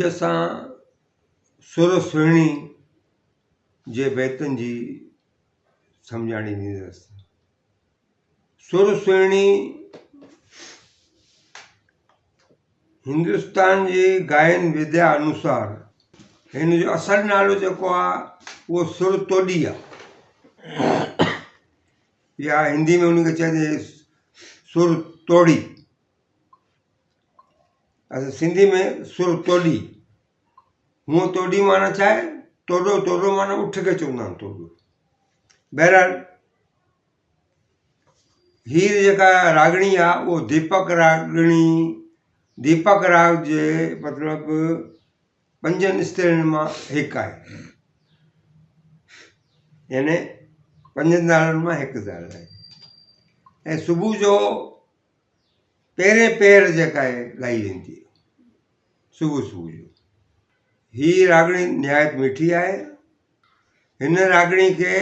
अॼु असां सुर सुहिणी जे बैतनि जी सम्झाणी ॾींदुसि। सुर सुहिणी हिंदुस्तान जी गायन विद्या अनुसार हिन जो असलु नालो जेको आहे उहो सुर तोॾी आहे, या हिंदी में उनखे चइजे सुर तोड़ी। असां सिंधी में सुर तोॾी। हूअं तोॾी माना छा आहे? तोॾो तोॾो माना उठ खे चवंदा आहिनि तोॾो। बहरहाल हीअ जेका रागणी आहे उहो दीपक रागणी, दीपक राग जे मतिलबु 5 स्त्रियुनि मां हिकु आहे, यानी 5 ज़ालुनि मां हिकु ज़ाल आहे। ऐं सुबुह जो पहिरें पेर जेका आहे ॻाई वेंदी आहे सुबुह सुबुह जो। हीअ रागणी निहायत मिठी आहे। हिन रागणी खे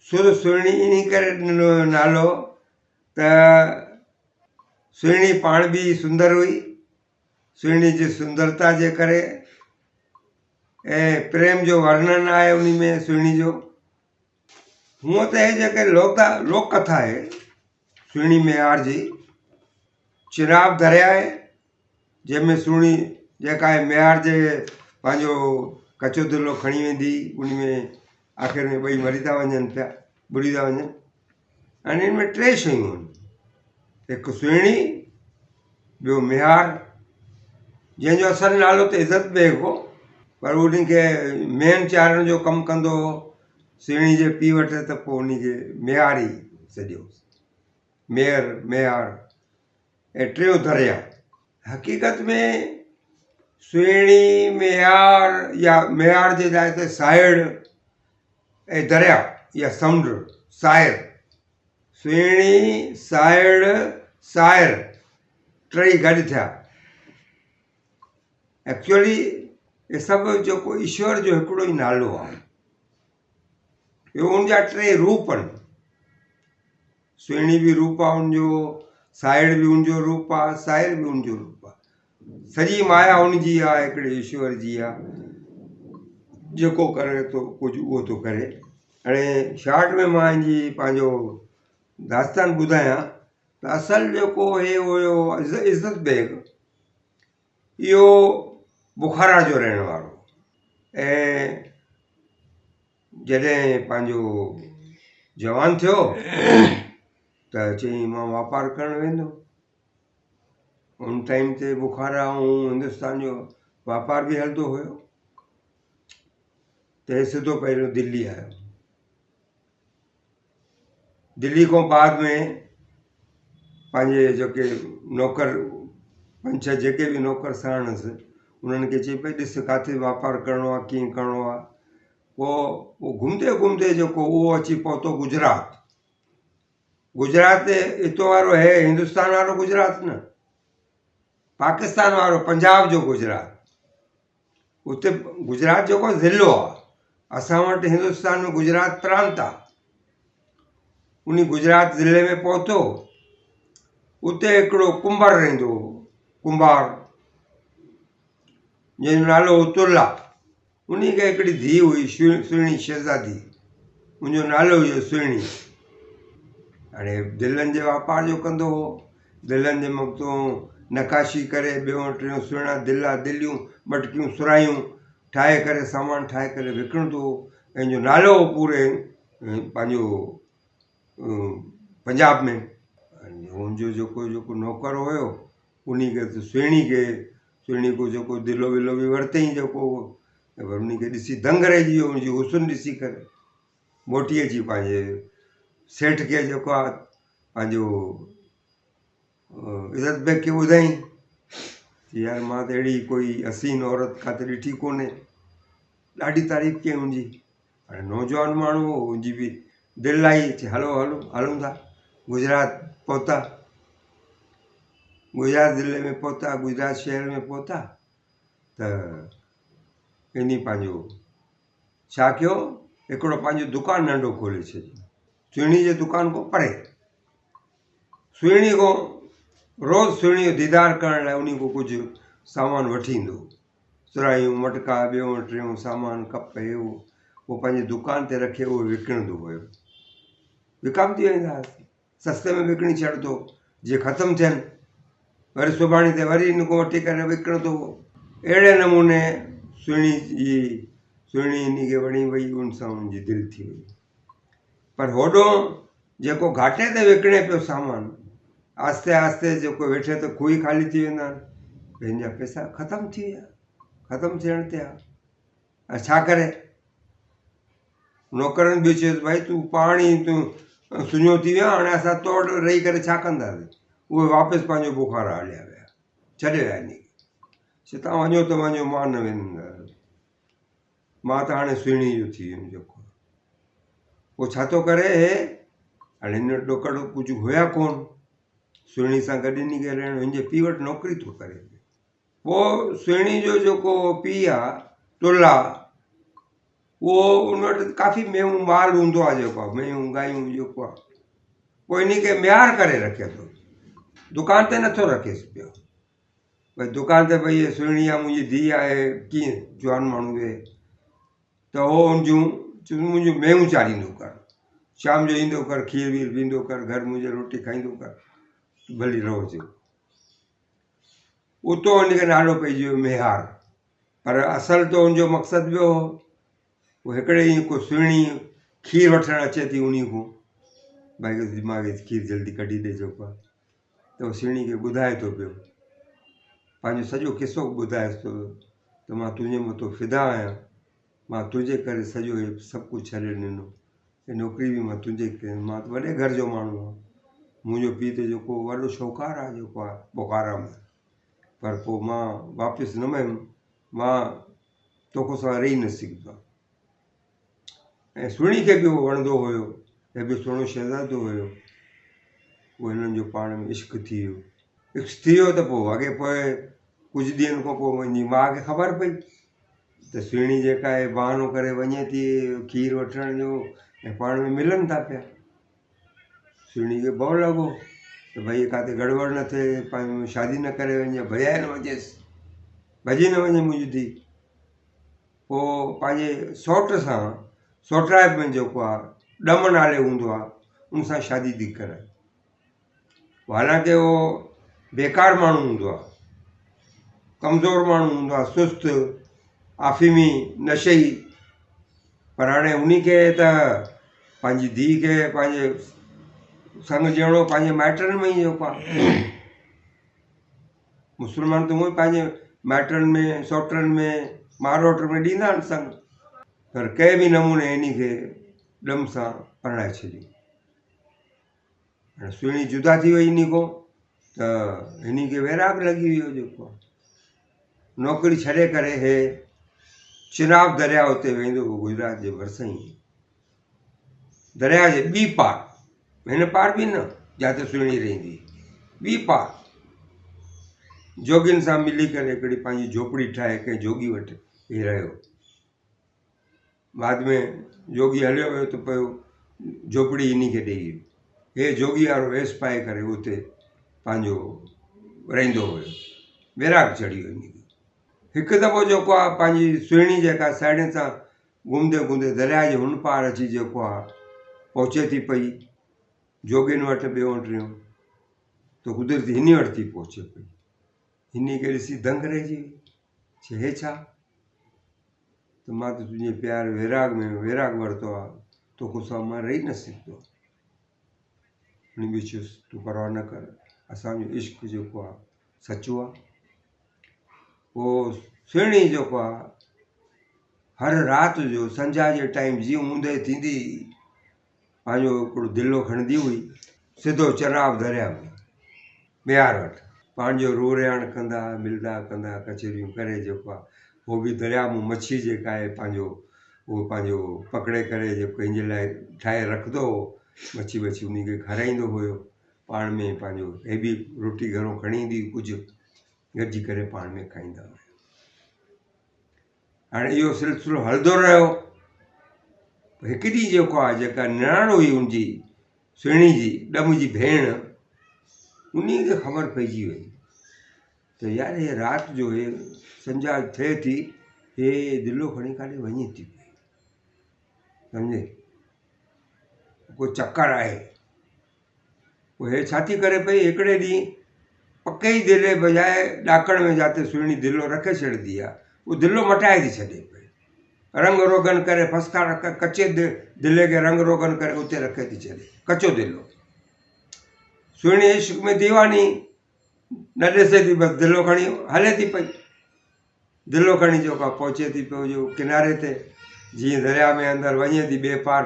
सुर सुहिणी इन करे ॾिनो नालो त सुहिणी पाण बि सुंदर हुई, सुहिणी जी सुंदरता जे करे, ऐं प्रेम जो वर्णन आहे उन में सुहिणी जो। हूअं त हे जेके लोक कथा आहे सुहिणी मेहार जी, चिनाब दरिया आहे जंहिंमें सुहिणी जेका आहे मेहार जे पंहिंजो कचो दिलो खणी वेंदी, उन में आख़िर में ॿई मरी था वञनि पिया, बुॾी था वञनि। ऐं हिन में 3 शयूं आहिनि, हिकु सुहिणी, ॿियो मेहार जंहिंजो असलु नालो त इज़त बेग हो, पर उनखे मेन चाढ़ण जो कमु कंदो हो सुहिणी जे पीउ वटि, त पोइ उनखे मेहार ई सॼो मेहार। ऐं 3 दरिया। हक़ीक़त में सुहिणी मेहार या मेहार जे लाइ त साहिड़ ऐं दरिया या समुंड साहिर, सुहिणी साहिड़ साहिर 3 गॾु थिया। एक्चुअली इहे सभु जेको ईश्वर जो हिकिड़ो ई नालो आहे, इहो उनजा 3 रूप आहिनि। सुहिणी बि रूप आहे उनजो, साहिड़ बि उनजो रूप आहे, साहिर बि उनजो रूप आहे। सॼी माया उनजी आहे, हिकिड़े ईश्वर जी आहे, जेको करे थो कुझु उहो थो करे। हाणे शॉर्ट में मां हिनजी पंहिंजो दास्तान ॿुधायां त असलु जेको हे हुयो इज़त बेग, इहो बुखारा जो रहण वारो, ऐं जॾहिं पंहिंजो जवान थियो त चई मां वापारु करणु वेंदुमि। उन टाइम ते बुखारा ऐं हिंदुस्तान जो वापार बि हलंदो हुयो। त हे सिधो पहिरियों दिल्ली आयो। दिल्ली खां बाद में पंहिंजे जेके नौकर 5-6 जेके बि नौकर साणसि उन्हनि खे चई भई ॾिस किथे वापारु करिणो आहे, कीअं करिणो आहे। पोइ घुमंदे घुमंदे जेको उहो अची पहुतो गुजरात। गुजरात हितो वारो है हिंदुस्तान वारो गुजरात न, पाकिस्तान वारो पंजाब जो गुजरात। उते गुजरात जेको ज़िलो आहे, असां वटि हिंदुस्तान में गुजरात प्रांत आहे। उन गुजरात ज़िले में पहुतो। उते हिकिड़ो कुंभार रहंदो हो, कुंभार जंहिंजो नालो उतुल्ला। उन खे हिकिड़ी धीउ हुई सुहिणी शहज़ादी, उनजो नालो हुयो सुहिणी। हाणे दिलनि जे वापार जो कंदो हो, दिलनि जे मथां नकाशी करे 2-3 सुहिणा दिला, दिलियूं, मटकियूं, सुराहियूं ठाहे करे, सामान ठाहे करे विकिणंदो हो। पंहिंजो नालो पूरे पंहिंजो पंजाब में। हुनजो जेको नौकर हुयो उन खे त सुहिणी को जेको दिलो विलो बि वरितईं, जेको उन खे ॾिसी दंग रहिजी वियो उनजी हुस्न ॾिसी करे। मोटी अची पंहिंजे सेठ खे जेको आहे पंहिंजो इज़त बेग खे ॿुधाईं, यार मां त अहिड़ी कोई हसीन औरत किथे ॾिठी कोन्हे। ॾाढी तारीफ़ कई हुनजी। हाणे नौजवान माण्हू हो, हुनजी बि दिलि आई, हलो हलूं था। गुजरात पहुता, गुजरात ज़िले में पहुता, गुजरात शहर में पहुता त इन पंहिंजो छा कयो, हिकिड़ो पंहिंजो दुकानु नंढो खोले छॾियो सुहिणी जे दुकान खां परे। सुहिणी खां रोज़ु सुहिणी जो दीदार करण लाइ उन खां कुझु सामान वठी ईंदो। सुरायूं मटका ॿियों टियों सामान कप इहो उहो पंहिंजी दुकान ते रखे उहो विकिणंदो हुयो। विकामती वेंदा हुआसीं, सस्ते में विकिणी छॾंदो, जीअं ख़तमु थियनि वरी सुभाणे ते वरी इन खां वठी करे विकिणंदो हुओ। अहिड़े नमूने सुहिणी इन खे वणी वई, उन सां उनजी दिलि थी वई। पर होॾो जेको घाटे ते विकिणे पियो सामान, आस्ते आस्ते जेको वेठे त खुही ख़ाली थी वेंदा आहिनि, हिन जा पैसा ख़तमु थी विया, ख़तमु थियण ते आहे। छा करे? नौकरनि बि चयोसि भाई तूं पाण ई तूं सुञो थी विया, हाणे असां तो वटि रही करे छा कंदासीं? उहे वापसि पंहिंजो बुखार हलिया विया, छॾे विया इन खे। तव्हां वञो त वञो, मां न वेंदुमि, मां त हाणे सुहिणी जो थी वियुमि जेको। पोइ छा थो करे? हाणे हिन ॾोकड़ कुझु हुया कोन, सुहिणी सां गॾु इन खे रहणो, हिन जे पीउ वटि नौकिरी थो करे। पोइ सुहिणी जो जेको पीउ आहे टोला, उहो उन वटि काफ़ी मेहूं माल हूंदो आहे, जेको आहे मेहूं गायूं जेको आहे, पोइ इन खे म्यार करे रखे थो, दुकान ते नथो रखेसि पियो। भई दुकान ते भई सुहिणी आहे, मुंहिंजी धीउ आहे, कीअं जवान माण्हू वेहे त उहो उनजूं मुंहिंजूं मेहूं चारींदो कर, शाम जो ईंदो कर, खीर वीर पींदो कर, घर मुंहिंजे रोटी खाईंदो कर, भली रोज़ु। उतो उनखे नालो पइजी वियो मेहार। पर असल त उनजो मक़सदु ॿियो हो। उहो हिकिड़े ॾींहुं को सुहिणी खीर वठणु अचे थी उन खां, भाई मां खीर जल्दी कढी ॾे जेको आहे, त उहो सुहिणी खे ॿुधाए थो पियो, पंहिंजो सॼो किसो ॿुधाएसि थो त मां तुंहिंजे मथां फिदा आहियां, मां तुंहिंजे करे सॼो इहो सभु कुझु छॾे ॾिनो, हे नौकिरी बि मां तुंहिंजे करे, मां त वॾे घर जो माण्हू आहियां, मुंहिंजो पीउ त जेको वॾो शौक़ारु आहे जेको आहे बुखारा में, पर पोइ मां वापसि न वयुमि, मां तोखां सां रही न सघंदो आहे। ऐं सुहिणी खे बि उहो वणंदो हुयो, हे बि सुहिणो शहज़ादो हुयो। उहो हिननि जो पाण में इश्क थी वियो। इश्क थी वियो त पोइ अॻे पोइ कुझु ॾींहंनि खां पोइ मुंहिंजी माउ खे ख़बर पई त सुहिणी जेका आहे बहानो करे वञे थी खीर वठण जो, ऐं पाण में मिलनि था पिया। सुहिणी खे भउ लॻो त भई किथे गड़बड़ न थिए, पंहिंजो शादी न करे वञे, भॼाए न वञेसि, भॼी न वञे मुंहिंजी धीउ। पोइ पंहिंजे सौट सां, सौटराइप में जेको आहे ॾम नाले हूंदो आहे, उन सां शादी थी कराए। हालांकि उहो बेकार माण्हू हूंदो आहे, कमज़ोर माण्हू हूंदो आहे, सुस्त आफ़ीमी नशई, पर हाणे उन खे त पंहिंजी धीउ खे पंहिंजे संग ॾियणो पंहिंजे माइटनि में ई जेको आहे। मुस्लमान त उहो ई पंहिंजे माइटनि में, सौटनि में, मारोट में ॾींदा आहिनि संग, पर कंहिं बि नमूने इन खे ॾम सां परणाए छॾियो। हाणे सुहिणी जुदा थी वई इन खां, त हिन खे वैराग लॻी वियो जेको आहे। नौकिरी छॾे करे हे चिनाब दरिया उते वेंदो हुओ, गुजरात जे भरिसां ई, दरिया जे ॿी पार, हिन पार बि न जिते सुहिणी रहंदी, ॿी पार जोगियुनि सां मिली करे हिकिड़ी पंहिंजी झोपड़ी ठाहे कंहिं जोगी वटि हे रहियो। बाद में जोगी हलियो वियो त पियो झोपड़ी इन खे ॾेई वियो, हे जोगी वारो वेस पाए करे उते पंहिंजो रहंदो हुयो, वैराग चढ़ी वियो इन खे। हिकु दफ़ो जेको आहे पंहिंजी सुहिणी जेका साहेड़ियुनि सां घुमंदे घुमंदे दरिया जे हुन पार अची जेको आहे पहुचे थी पई जोगियुनि वटि ॿियों टियों, त कुदरती हिन वटि थी पहुचे पई। हिन खे ॾिसी दंग रहिजी वई, चए हे छा? त मां त तुंहिंजे प्यार वैराग में वैराग वरितो आहे, तोखां सां मां रही न सघंदो आहे। हुन बि चयुसि तूं परवाह न कर, असांजो इश्क जेको आहे सचो आहे। पोइ सुहिणी जेको आहे हर राति जो संझा जे टाइम जीअं ऊंदहि थींदी पंहिंजो हिकिड़ो दिलो खणंदी हुई, सिधो चिनाब दरिया में मेहार वटि पंहिंजो रो रियाण कंदा, मिलंदा कंदा, कचरियूं करे जेको आहे उहो बि दरिया में मच्छी जेका आहे पंहिंजो उहो पंहिंजो पकिड़े करे जेको पंहिंजे लाइ ठाहे रखंदो हो, मच्छी वच्छी उन खे खाराईंदो हुयो, पाण में पंहिंजो हे बि रोटी घरों खणी ईंदी कुझु गॾिजी करे पाण में खाईंदा हुआ। हाणे इहो सिलसिलो हलंदो रहियो। हिकु ॾींहुं जेको आहे जेका निणान हुई उनजी सुहिणी जी ॾम जी भेण, उन खे ख़बर पइजी वई त यार हे राति जो हे संझा थिए थी, हे दिलो खणी काॾे वञे थी पई, सम्झे, को चकर आहे। पोइ हे छा थी करे पई, हिकिड़े ॾींहुं पके ई दिले बजाए ॾाकण में जाते सुहिणी दिलो रखे छॾंदी आहे, उहो दिलो मटाए थी छॾे पई, रंग रोगन करे फसका रख, कचे दिले खे रंग रोगन करे उते रखे थी छॾे, कचो दिलो। सुहिणी इश्क में दीवानी न ॾिसे थी, बसि दिलो खणी हले थी पई, दिलो खणी जेको आहे पहुचे थी पियो जो किनारे ते, जीअं दरिया में अंदरि वञे थी ॿिए पार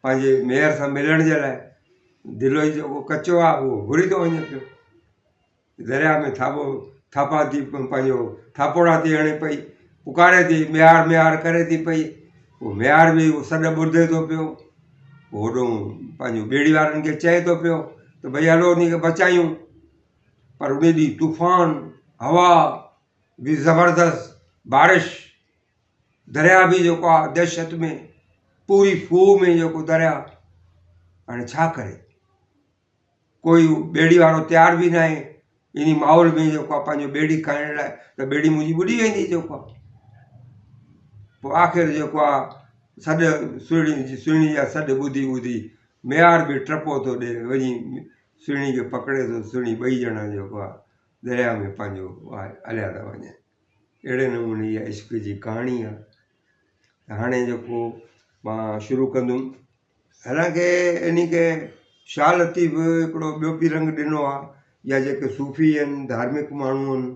पंहिंजे मेयर सां मिलण जे लाइ, दिलो ई जेको कचो आहे उहो घुरी थो वञे पियो, दरिया में थापा थी पंहिंजो थापोड़ा थी हणे पई, पुकारे थी, म्यार म्यार करे थी पई, उहो म्यार बि उहो सॾ ॿुधे थो पियो, होॾो पंहिंजो ॿेड़ी वारनि खे चए थो पियो त भई हलो उन खे बचायूं, पर उन ॾींहुं तूफ़ान, हवा बि ज़बरदस्त, बारिश, दरिया बि जेको आहे दहशत में, पूरी फूह में जेको दरिया, हाणे छा करे, कोई ॿेड़ी वारो तयारु बि न आहे इन माहौल में जेको आहे पंहिंजो ॿेड़ी खाइण लाइ, त ॿेड़ी मुंहिंजी ॿुॾी वेंदी जेको आहे। पोइ आख़िर जेको आहे सुहिणी जा सॾ ॿुधी ॿुधी म्यार बि टपो थो ॾे, वञी सुहिणी खे पकिड़े थो, सुहिणी ॿई ॼणा जेको आहे दरिया में पंहिंजो हलिया था वञनि। अहिड़े नमूने इहा इश्क जी कहाणी आहे। हाणे जेको मां शुरू कंदुमि, हालांकि इन खे शाह लतीफ़ हिकिड़ो ॿियो बि रंग ॾिनो आहे, या जेके सूफ़ी आहिनि, धार्मिक माण्हू आहिनि,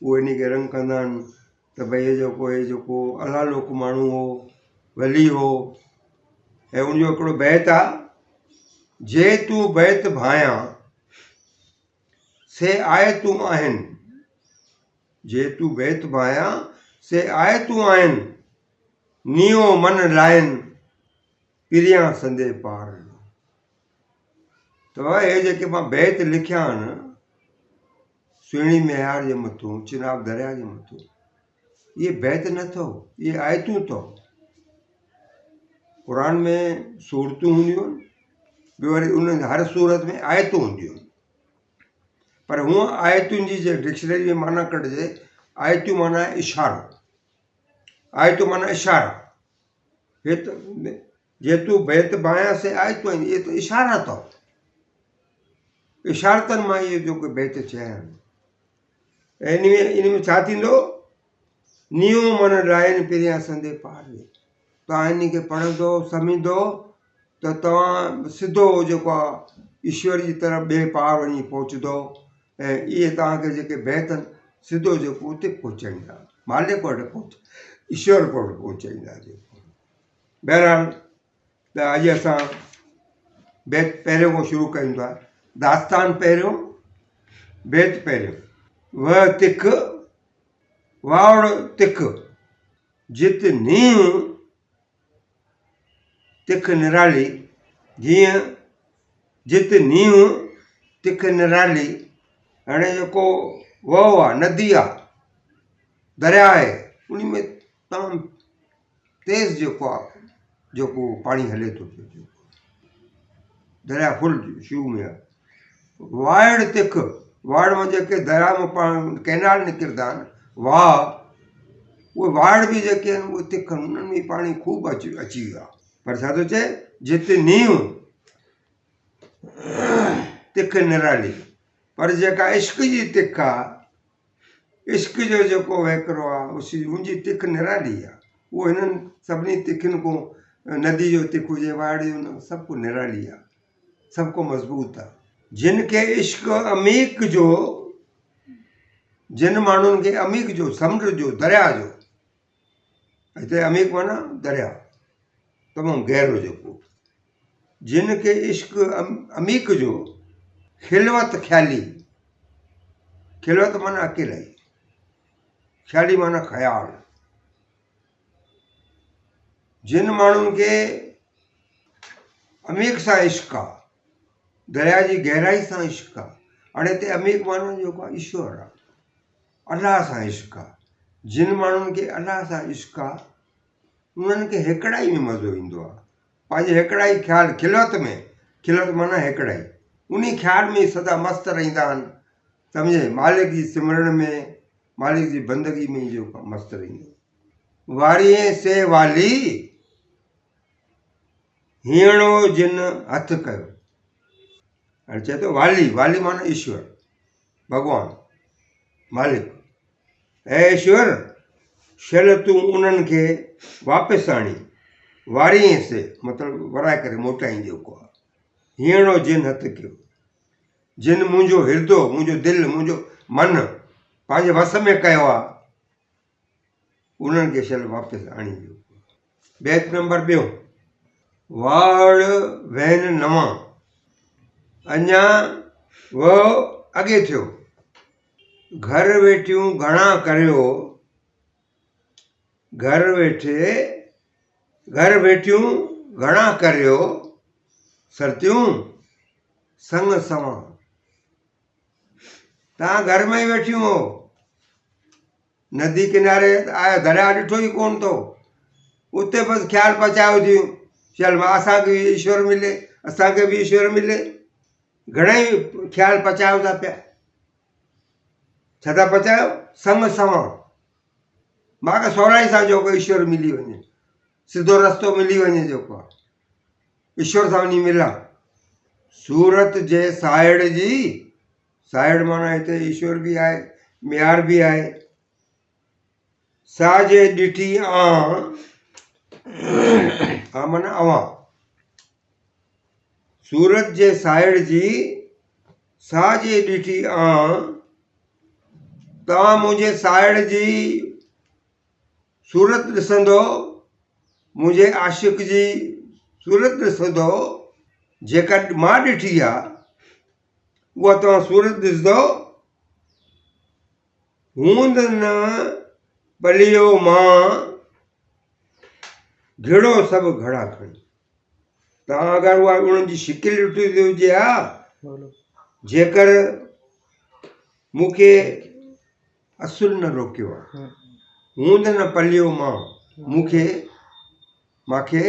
उहे इन खे रंग कंदा आहिनि त भई हे जेको अलाह लोक माण्हू हो, वली हो, ऐं उनजो हिकिड़ो बैत आहे, जे तूं बैत भायां से आए तूं आहिनि, जे तूं बैत भायां से आए तूं आहिनि, नियो मन लाइन पिरियां संदे पार। त हे जेके मां बैत लिखिया आहिनि सुहिणी मेहार जे मथां, चिनाब दरिया जे मथां, इहे बैत न अथव, इहे आयतूं अथव। क़ुर में सूरतूं हूंदियूं आहिनि, ॿियो वरी उन हर सूरत में आयतूं हूंदियूं आहिनि, पर हूअं आयतुनि जी जे डिक्शनरी में माना कढिजे, आयतूं माना इशारो, आयतूं माना इशारा, हे त जे तूं बैत भायां से आयतूं आहिनि, इहे त इशारा अथव, इशारतनि मां इहे जेके बैत चया आहिनि। ऐं इन में छा थींदो, नियो मन लाइन पिरियां संदे पार। तव्हां इन खे पढ़ंदो सम्झंदो त तव्हां सिधो जेको आहे ईश्वर जी तरफ़ ॿिए पार वञी पहुचंदो, ऐं इहे तव्हांखे जेके बैत आहिनि सिधो जेको उते पहुचाईंदा, मालिक वटि ईश्वर वटि पहुचाईंदा जेको। बहरहाल त अॼु असां बैत पहिरियों खां शुरू कयूं था, दास्तान पहिरियों, बैत पहिरियों। वह तिख वावड़ तिख जित नीव तिख निराली, जीअं जित नीव तिख निराली। हाणे जेको वह आहे, नदी आहे, दरिया आहे, उन में तमामु तेज़ जेको आहे जेको पाणी हले थो पियो, दरिया फुल शू में आहे। वाइड़ तिख, वाड़ में जेके दरिया में कैनाल निकिरंदा आहिनि, वाह, उहे वाड़ बि जेके आहिनि उहे तिख, उन्हनि में पाणी ख़ूब अची वियो आहे। पर छा थो चए, जिते नीव तिख निराली, पर जेका इश्क जी तिख आहे, इश्क जो जेको हिकिड़ो आहे उनजी तिख निराली आहे। उहो हिननि सभिनी तिखियुनि खां, नदी जो तिख हुजे, वाड़ जो, सभु को निराली आहे, सभु को मज़बूत आहे। जिन खे इश्क अमीक जो, जिन माण्हुनि खे अमीक जो, समुंड जो, दरिया जो, हिते अमीक माना दरिया, तमामु गहरो जेको, जिन खे इश्क अमीक जो, खिलवत ख़्याली, खिलवत माना अकेलाई, ख़्याली माना ख़्याल, जिन माण्हुनि खे अमीक सां इश्क आहे, दरिया जी गहराई सां इश्क आहे। हाणे हिते अमीक माण्हुनि जेको आहे ईश्वर आहे, अलाह सां इश्क आहे। जिन माण्हुनि खे अलाह सां इश्क आहे उन्हनि खे हिकिड़ाई में मज़ो ईंदो आहे, पंहिंजे हिकिड़ाई ख़्यालु, खिलवत में, खिलवत माना हिकिड़ाई, उन ख़्याल में सदा मस्तु रहंदा आहिनि, सम्झे मालिक जी सिमरन में मालिक जी बंदगी में जो मस्त रहींदो। वारीअ से वाली हीअणो जिन हथ कयो। हाणे चए थो वाली, वाली माना ईश्वर भगवान मालिक। ऐं ईश्वर शल तूं उन्हनि खे वापसि आणी वारीअ से मतिलबु वराए करे मोटाईं जेको आहे। हीअणो जिन हथ कयो, जिन मुंहिंजो हिर्दो, मुंहिंजो दिलि, मुंहिंजो मन पंहिंजे वस में कयो आहे, उन्हनि खे शल वापसि आणी ॾियो। बैत नंबर 2। वाड़ वहन नवां अञा वो अॻे थियो। घर वेठियूं घणा करियो, घर वेठियूं घणा करियो सरतियूं संग सवां। तव्हां घर में ई वेठियूं हो, नदी किनारे आया, दरिया ॾिठो ई कोन थो, उते बसि ख़्यालु पचायो थियूं चल असांखे बि ईश्वर मिले, असांखे बि ईश्वर मिले। घणेई ख़्यालु पचायो था पिया। छा था पचायो? संग सवां, मूंखे सवलाई सां जेको ईश्वर मिली वञे, सिधो रस्तो मिली वञे, जेको आहे ईश्वर सां वञी मिलां। सूरत जे साइड़ जी, साइड़ माना हिते ईश्वर बि आहे, म्यार बि आहे। साजे ॾिठी आं, आ माना अवां। सूरत जे साइड़ जी साजे ॾिठी आं, तव्हां मुंहिंजे साइड़ जी सूरत ॾिसंदो, मुंहिंजे आशिक़ जी सूरत ॾिसंदो, जेका मां ॾिठी आहे उहा तव्हां सूरत ॾिसंदो। हूंद न पलियो मां घिड़ो सभु घड़ा खणी। तव्हां अगरि उहा उन्हनि जी शिकिल ॾिठी हुजे हा, जेकर मूंखे असुल न रोकियो आहे। हूंद न पलियो मां, मूंखे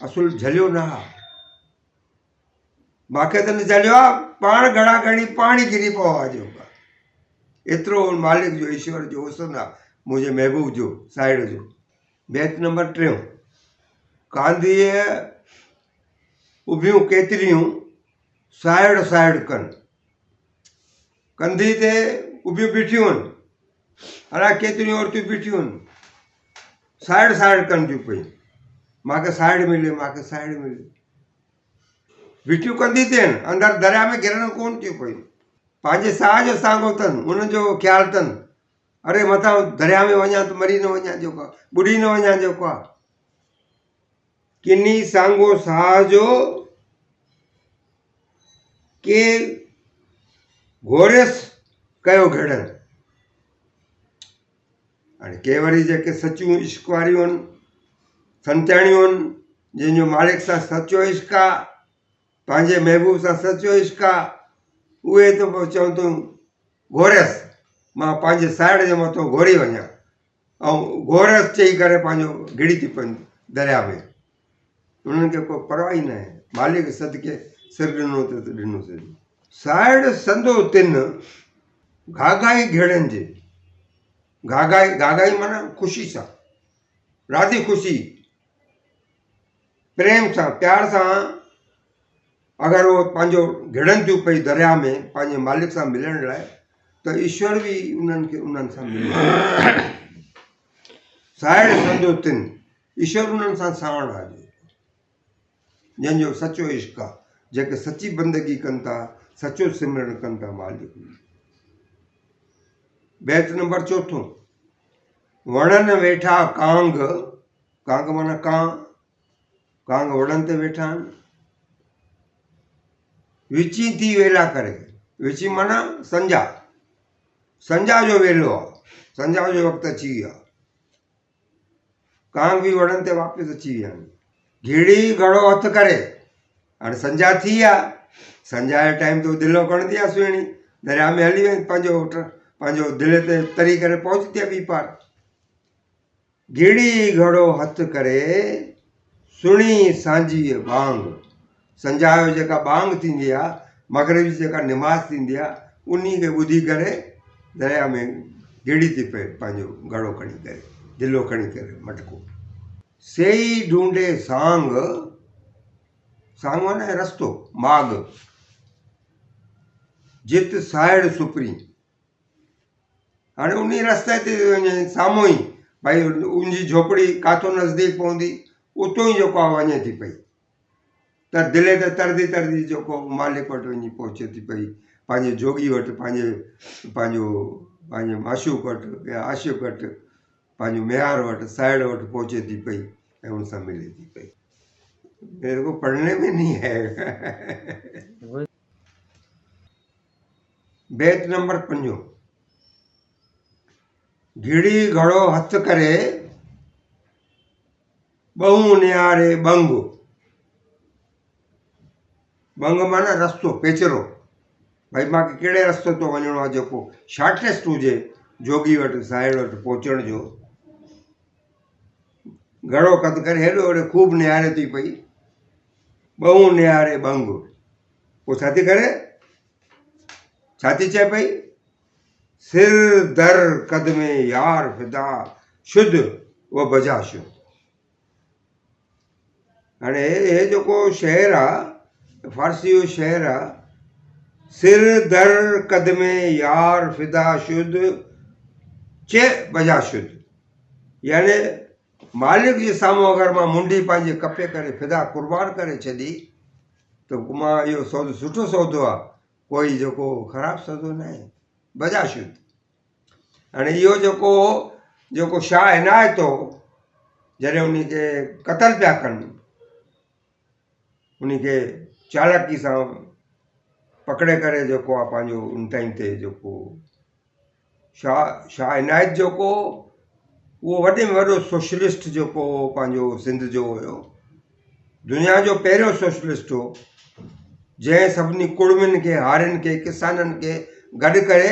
असुल झलियो न आहे, मूंखे त न झलियो आहे, पाण घड़ा खणी पाण ई किरी पियो आहे। जेको एतिरो मालिक जो, ईश्वर जो हुस्न आहे मुंहिंजे महबूब जो, साइड़ जो। बैत नंबर 3। कांधीअ उभियूं केतिरियूं साइड़ साइड़ कनि। कंधी ते उभियूं बीठियूं आहिनि, अलाए केतिरियूं औरतूं बीठियूं आहिनि, साइड़ साइड़ कनि थियूं पई, मूंखे साइड़ मिले, मूंखे साइड़ मिले। बीठियूं कंधी ते आहिनि, अंदरि दरिया में घिरण कोन थियूं पयूं। पंहिंजे साह जो साॻियो अथनि, उन्हनि जो ख़्यालु अथनि, अरे मथां दरिया में वञा त मरी न वञा, जेको आहे ॿुॾी न वञा, जेको आहे किनी साॻियो साह जो के घोरियसि कयो घिड़नि। हाणे के वरी जेके सचियूं इश्क वारियूं आहिनि, संताणियूं आहिनि, जंहिंजो मालिक सां सचो इश्क आहे, पंहिंजे महबूब सां सचो इश्क आहे, उहे त पोइ चवनि थियूं घोरियसि, मां पंहिंजे साइड़ जे मथां घोरी वञा, ऐं घोरियसि चई करे पंहिंजो घिड़ी थी पवनि दरिया में। उन्हनि खे को परवाह ई न आहे, मालिक सदके सिर ॾिनो त ॾिनो सिर। साइड़ संदो तिन घाघाई घेड़नि जे। घाघाई माना ख़ुशी सां, राज़ी ख़ुशी, प्रेम सां, प्यार सां अगरि उहो पंहिंजो घिड़नि थियूं पई दरिया में पंहिंजे मालिक सां मिलण लाइ, त ईश्वर बि उन्हनि खे उन्हनि सां मिले। साइड़ संदो तिन, ईश्वर उन्हनि सां साण आहे, जंहिंजो सचो इश्क आहे, जेके सची बंदगी कनि था, सचो सिमरन कनि था मालिक। बैत नंबर 4। वणनि वेठा कांग, कांग माना कांग वणनि ते वेठा आहिनि, विची थी वेला करे। विची माना संझा जो वेलो आहे, संझा जो वक़्तु अची वियो आहे। कांग बि वणनि ते वापसि अची विया आहिनि। घिड़ी घड़ो हथु करे, हाणे संझा थी आहे, संझा जे टाइम ते दिलो खणंदी आहे सुहिणी, दरिया में हली वञे, पंहिंजो दिलि ते तरी करे पहुचती आहे ॿी पार। घिड़ी घड़ो हथु करे सुणी सांझी बांग। संझा जो जेका बांग थींदी आहे, मगरिब जी जेका निमाज़ थींदी आहे, उन्ही खे ॿुधी करे दरिया में गिड़ी थी पए पंहिंजो घड़ो खणी करे, दिलो खणी करे मटको। सेई ढूंढे सांग, सांग माना रस्तो, माग, जित साइड़ सुपरी। हाणे उन रस्ते ते वञे साम्हूं ई भाई उनजी झोपड़ी काथो नज़दीक पवंदी, उतो ई जेको आहे वञे थी पई, त दिले ते तरंदी तरंदी जेको मालिक वटि वञी पहुचे थी पई, पंहिंजे जोगी वटि, पंहिंजे माशूक वटि या आशिक वटि, पंहिंजो मेहार वटि, साइड़ वटि पहुचे थी पई ऐं उन सां मिले थी पई। मेरे को पढ़ने में नहीं है। बैत नंबर 5। घिड़ी घड़ो हथ करे, बहु नियारे बंग। बंग माना रस्तो, पेचरो, भाई मूंखे कहिड़े रस्ते तो वञिणो आहे जेको शॉर्टेस्ट हुजे जोगी वटि साइड़ वटि पहुचण जो। घड़ो कद करे हेॾो हेॾो खूब निहारे थी पई, बहु निहारे बंग। पोइ छा थी करे, छा थी चए पई, सिर दर कदमे यार फिदा शुद्ध व बजा शुद्ध। हाणे हे जेको शेर आहे, फारसी जो शेर आहे, सिर दर कदमे यार फिदा शुद्ध चे बजा शुद्ध। यानी मालिक जे साम्हूं अगरि मां मुंडी पंहिंजी कपे करे फिदा कुर्बान करे छॾी त मां इहो सौदो सुठो सौदो आहे, कोई जेको ख़राबु सौदो न आहे, बजा शुद्ध। हाणे इहो जेको शाह इनायत हो, जॾहिं उन खे क़तल पिया कनि, उन खे चालाकी सां पकड़े करे जेको आहे पंहिंजो उन टाइम ते जेको शाह इनायत जेको उहो वॾे में वॾो सोशलिस्ट जेको पंहिंजो सिंध जो हुयो, दुनिया जो पहिरियों सोशलिस्ट हो, जंहिं सभिनी कुड़मियुनि खे, हारियुनि खे, किसाननि खे गॾु करे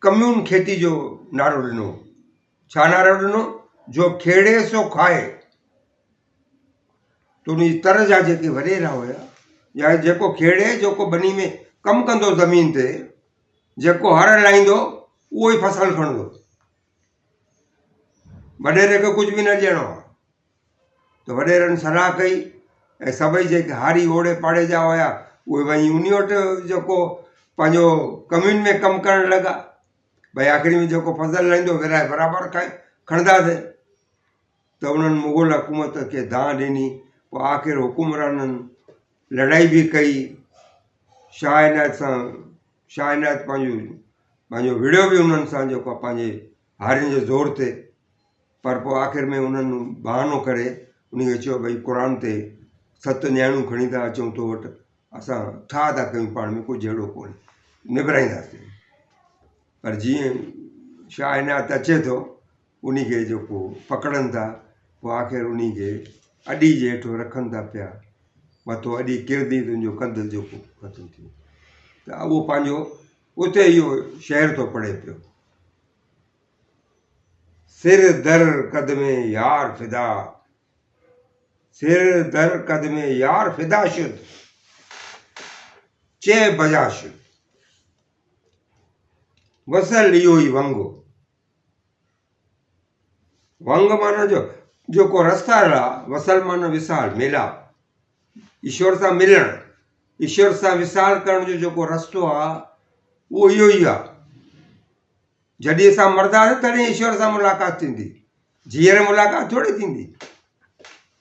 कम्यून खेती जो नारो ॾिनो। छा नारो ॾिनो, जो खेड़े सो खाए। त उन जी तरह जा जेके वॾेरा हुया, या जेको खेड़े, जेको बनी में कमु कंदो ज़मीन ते, जेको हर लाहींदो उहो ई फसल खणंदो, वॾेरे खे कुझु बि न ॾियणो आहे। त वॾेरनि सलाह कई ऐं सभई जेके हारी ओड़े पाड़े जा हुया उहे वञी उन वटि जेको पंहिंजो कम्यून में कमु करणु लॻा, भई आख़िरी में जेको फसल लाहींदो विराए बराबरि खणंदासीं। त उन्हनि मुग़ल हुकूमत खे दांह ॾिनी। पोइ आख़िर हुकुमराननि लड़ाई बि कई शाह इनायत सां। शाह इनायत पंहिंजो विड़ियो बि उन्हनि सां जेको आहे पंहिंजे हारियुनि जे ज़ोर ते। पर पोइ आख़िर में उन्हनि बहानो करे उनखे चयो भई क़ुर ते 7 नियाणियूं खणी था अचूं तो वटि, असां छा था कयूं पाण में, कुझु अहिड़ो कोन्हे, निबराईंदासीं। पर जीअं शाह इनायत अचे थो उन खे जेको पकड़नि था, पोइ आख़िर उन खे अॾी जे हेठो रखनि था पिया, मथो अॾी किरंदी तुंहिंजो कंधु जेको ख़तमु थियो। त उहो पंहिंजो उते इहो शेर थो पढ़े पियो, सिर दर कदमे यार फिदा, सिर दर कदमे यार फिदा शुद्ध चे बजा शुद्ध। वसल इहो ई वंग। वंग माना जेको रस्तार आहे, वसल माना विसाल, मिलाप, ईश्वर सां मिलणु, ईश्वर सां विसाल करण जो जेको रस्तो आहे उहो इहो ई आहे। जॾहिं असां मरंदासीं तॾहिं ईश्वर सां मुलाक़ात थींदी, जीअर मुलाक़ात थोरी थींदी।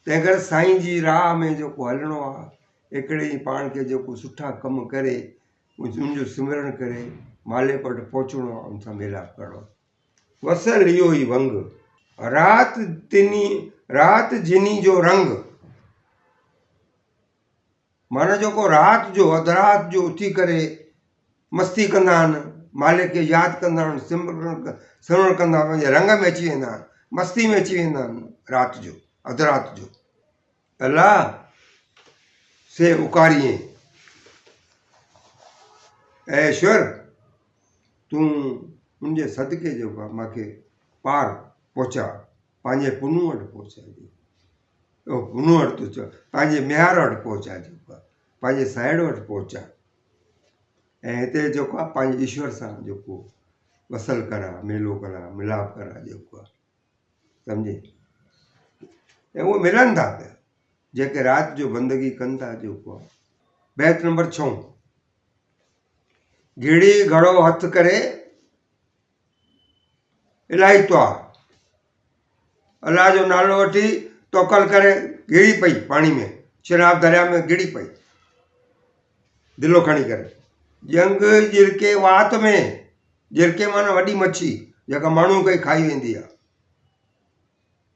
तंहिं करे साईं जी राह में जेको हलिणो आहे, हिकिड़े ई पाण खे जेको सुठा कमु करे उनजो सिमरन करे मालिक वटि पहुचणो आहे, उन सां मिलाप करिणो आहे। वसल इहो ई वंग, रात जिनी जो रंग। माना जेको राति जो अधरात जो उथी करे मस्ती कंदा आहिनि, मालिक खे यादि कंदा आहिनि, सिमरन कंदा, पंहिंजे रंग में अची वेंदा आहिनि, मस्ती में अची वेंदा आहिनि। राति जो अधरात जो अल्लाह से उकारिए, ऐं ईश्वर तूं मुंहिंजे सदके जेको आहे मूंखे पार पहुचा, पंहिंजे पुनू वटि पहुचाइजे, पुनू वटि तो चओ, पंहिंजे मेहार वटि पहुचा, जेको आहे पंहिंजे साइड़ वटि पहुचा। ऐं हिते जेको आहे पंहिंजे ईश्वर सां जेको वसल करा, मेलो करा, मिलाप करा जेको आहे, सम्झे। ऐं उहे मिलनि था पिया जेके राति जो बंदगी कनि था जेको आहे। बैत नंबर 6, घिड़ी घड़ो हथ करे इलाही त्वार, अलाह जो नालो वठी तोकल करे घिड़ी पई पाणी में, चिनाब दरिया में घिड़ी पई दिलो खणी करे। जंग जिरके वात में, जिरके माना वॾी मच्छी जेका माण्हू खे खाई वेंदी आहे।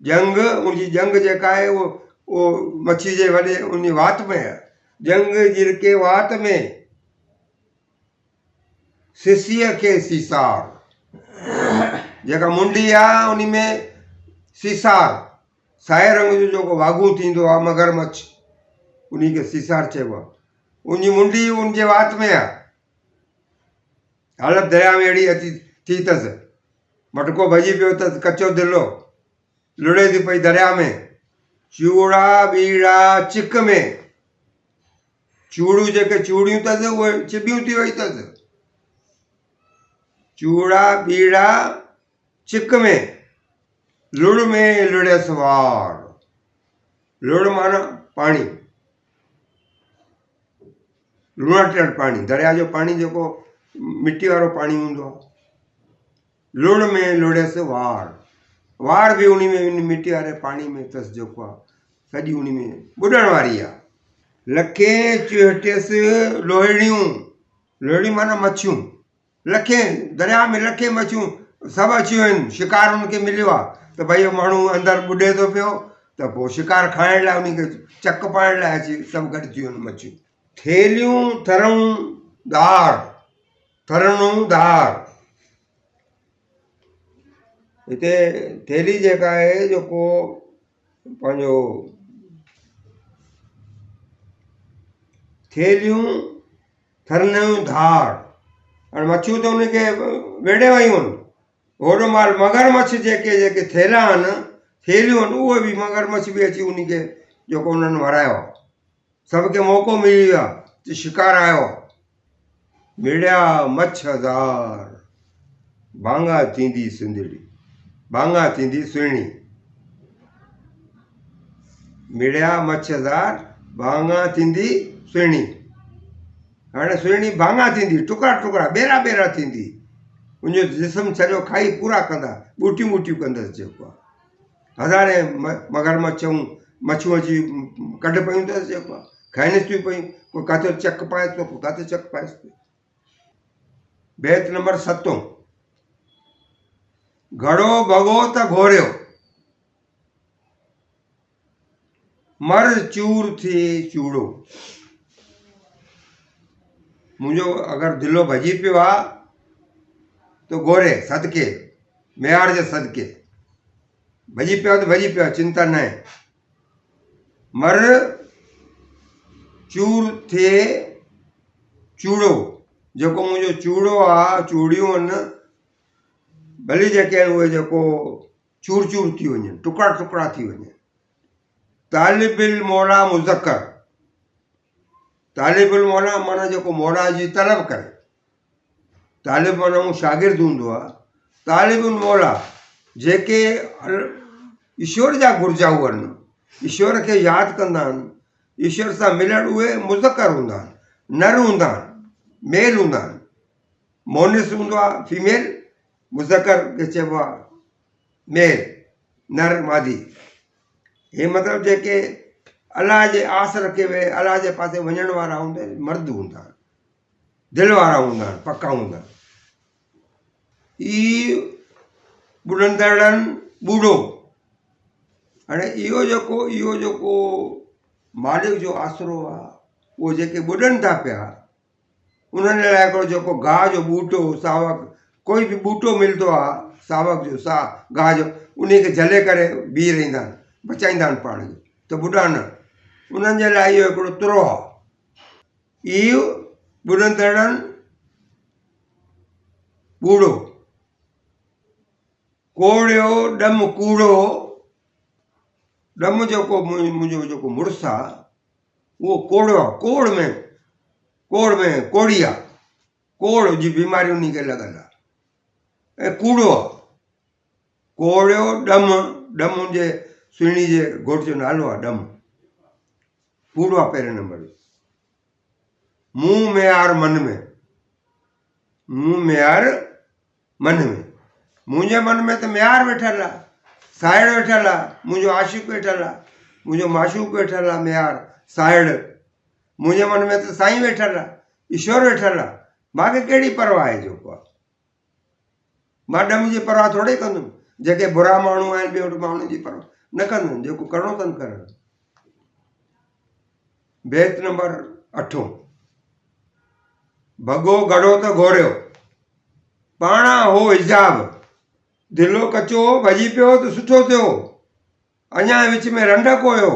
जंग उनजी जंग जेका आहे उहो मच्छी जे वॾे उन वात में आहे। जंग जिरके वात में सिसीअ खे सीसार, जेका मुंडी आहे उन में सीसार, साए रंग जो जेको वाघू थींदो आहे मगरमच्छ, उन खे सीसार चइबो आहे। उनजी मुंडी उनजे वात में आहे। हालत दरिया में अहिड़ी अची थी अथसि, मटको भॼी पियो अथसि, कचो दिलो लुड़े थी पई दरिया में। चूड़ा बीड़ा चिक में, चूड़ियूं जेके चूड़ियूं अथसि उहे चिबियूं थी वई अथसि। चूड़ा बीड़ा चिक में, लुड़ में लुड़ियसि वार। लुड़ माना पाणी, लूणट पाणी, दरिया जो पाणी जेको मिटी वारो पाणी हूंदो आहे। लुड़ में लुड़ियसि वार, वार बि उन में उन मिटी वारे पाणी में अथसि जेको आहे, सॼी उन में ॿुॾण वारी आहे। लखे चुहटियसि लोहड़ियूं, लोहड़ी माना मच्छियूं, लखे दरिया में लखे मच्छियूं सभु अची वियूं आहिनि। शिकार उनखे मिलियो आहे त भई माण्हू अंदरि ॿुॾे थो पियो त पोइ शिकार खाइण लाइ उनखे चक पाइण लाइ अची सभु गॾु थी वियूं आहिनि मच्छियूं। थेलियूं थरूं धार, थरणूं धार, हिते थेली जेका आहे जेको पंहिंजो थेलियूं थरणूं धार, हाणे मच्छियूं त उनखे वेड़े वयूं आहिनि। होॾो महिल मगरमच्छ जेके जेके थेला आहिनि, थेलियूं आहिनि, उहे बि मगरमच्छ बि अची उनखे जेको उन्हनि वरायो आहे। सभ खे मौक़ो मिली वियो आहे त शिकार आयो आहे। मिड़िया मच्छ हज़ार, भांगा थींदी सिंधड़ी, भांगा थींदी सुहिणी। मिड़िया मच्छ हज़ार, भांगा थींदी सुहिणी। हाणे सुहिणी भांगा थींदी, टुकड़ा टुकड़ा ॿेरा ॿेरा थींदी, उनजो जिस्म सॼो खाई पूरा कंदा, ॿूटियूं ॿूटियूं कंदसि जेको आहे। हज़ारे मगरमच्छूं मच्छियूं अची कढ पयूं अथसि जेको आहे, खाइनि थियूं पयूं, कोई किथे चक पाए थो, कोई किथे चक पाएसि थो। बैत नंबर 7, घड़ो भॻो त घोरियो, मर चूर थिए चूड़ो। मुंहिंजो अगरि दिलो भॼी पियो आहे त घोरे सदके, मेहार जे सदके भॼी पियो त भॼी पियो, चिंता न आहे। मर चूर थिए चूड़ो, जेको मुंहिंजो चूड़ो आहे, चूड़ियूं आहिनि भली जेके आहिनि उहे जेको चूर चूर थी वञनि, टुकड़ा टुकड़ा थी वञनि। तालिबिल मौला मुज़क्कर, तालिबुल मौला माना जेको मौला जी तलब करे, तालिब माना हू शागिर्दु हूंदो आहे। तालिबुल मौला जेके ईश्वर जा घुरिजाऊं आहिनि, ईश्वर खे यादि कंदा आहिनि, ईश्वर सां मिलणु, उहे मुज़क्कर हूंदा आहिनि, नर हूंदा आहिनि, मेल हूंदा आहिनि। मोनिस हूंदो आहे फीमेल, मुज़क्कर खे चइबो आहे मेल, नर मादी। हे मतिलबु जेके अलाह जे आस रखे वे, अलाह जे पासे वञण वारा हूंदा आहिनि, मर्द हूंदा आहिनि, दिलि वारा हूंदा आहिनि, पका हूंदा आहिनि। ई ॿुॾंदड़नि ॿूॾो, हाणे इहो जेको मालिक जो आसरो आहे, उहो जेके ॿुॾनि था पिया, उन्हनि लाइ हिकिड़ो जेको गाह जो ॿूटो, सावक, कोई बि ॿूटो मिलंदो आहे सावक जो, गाह जो, उन खे झले करे बीह रहंदा आहिनि, बचाईंदा आहिनि पाण खे त ॿुॾा न। उन्हनि जे लाइ इहो हिकिड़ो तुरो आहे। इहो ॿुॾंदड़नि ॿूड़ो, कोड़ियो ॾम कूड़ो, ॾम जेको मुंहिंजो जेको मुड़ुसु आहे उहो कोड़ियो आहे, कोड़ में कोड़ी आहे, कोड़ जी बीमारी उन्हीं के लगल आहे। ऐं कूड़ो कोड़ियो डम डम जे सुहिणी जे घोट जो नालो आहे डम। कूड़ो आहे पहिरें नंबर। मुंहुं म्यार मन में, मुंहुं म्यार मन में, मुंहिंजे मन में त म्यार वेठल आहे, साहिड़ वेठल आहे, मुंहिंजो आशिक़ वेठल आहे, मुंहिंजो माशूक वेठल आहे म्यार साहिड़। मुंहिंजे मन में त साईं वेठल आहे, ईश्वर वेठल आहे। मूंखे कहिड़ी परवाह आहे जेको आहे। मां डम जी परवाह थोरे कंदुमि। जेके बुरा माण्हू आहिनि ॿिए माण्हुनि जी परवाह न कंदुमि, जेको करिणो अथनि करणु। बैत नंबर 8। भॻो घड़ो त घोरियो पाणा हो हिजाब, दिलो कचो भॼी पियो त सुठो थियो, अञा विच में रंडक हुयो।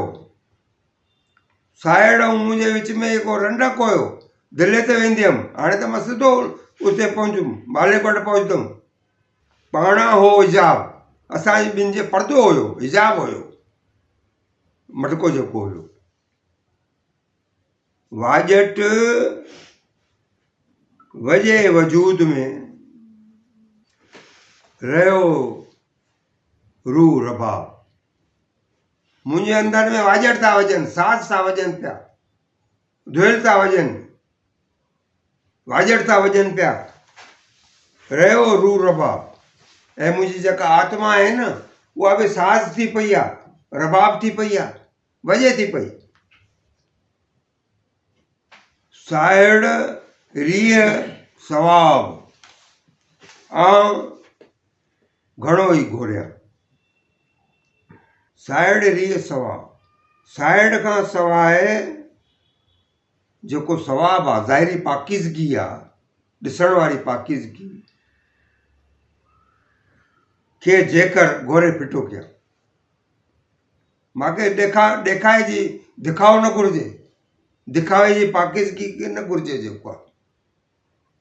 साहिड़ ऐं मुंहिंजे विच में जेको रंडक हुयो, दिले ते वेंदी हुअमि, हाणे त मां सिधो उते पहुचुमि, मालिक वटि पहुचंदुमि। पाणा हो हिजाब, असांजे ॿिनि जे पर्दो हुयो, हिजाब हुयो, मटको जेको हुयो। वाजट वॼे वजूद में रहियो रू रबाब। मुंहिंजे अंदर में वाजट था वॼनि, साज़ था वॼनि पिया, धुइल था वॼनि, वाजट था वॼनि पिया, रहियो रू रबाब। ऐं मुंहिंजी जेका आत्मा आहे न, उहा बि साज़ थी पई आहे, रबाब थी पई आहे, वॼे थी पई। साहिड़ रीह सवाब ऐं घणो ई घोरिया। साहिड़ रीह सवाब, साहिड़ खां सवाइ जेको सवाब आहे, ज़ाहिरी पाकीज़गी आहे, ॾिसण वारी पाकीज़गी खे जेकर घोरे फिटो कया। मूंखे ॾेखाए जी दिखाओ न घुरिजे, दिखावे जी पाकीज़गी खे न घुरिजे। जेको आहे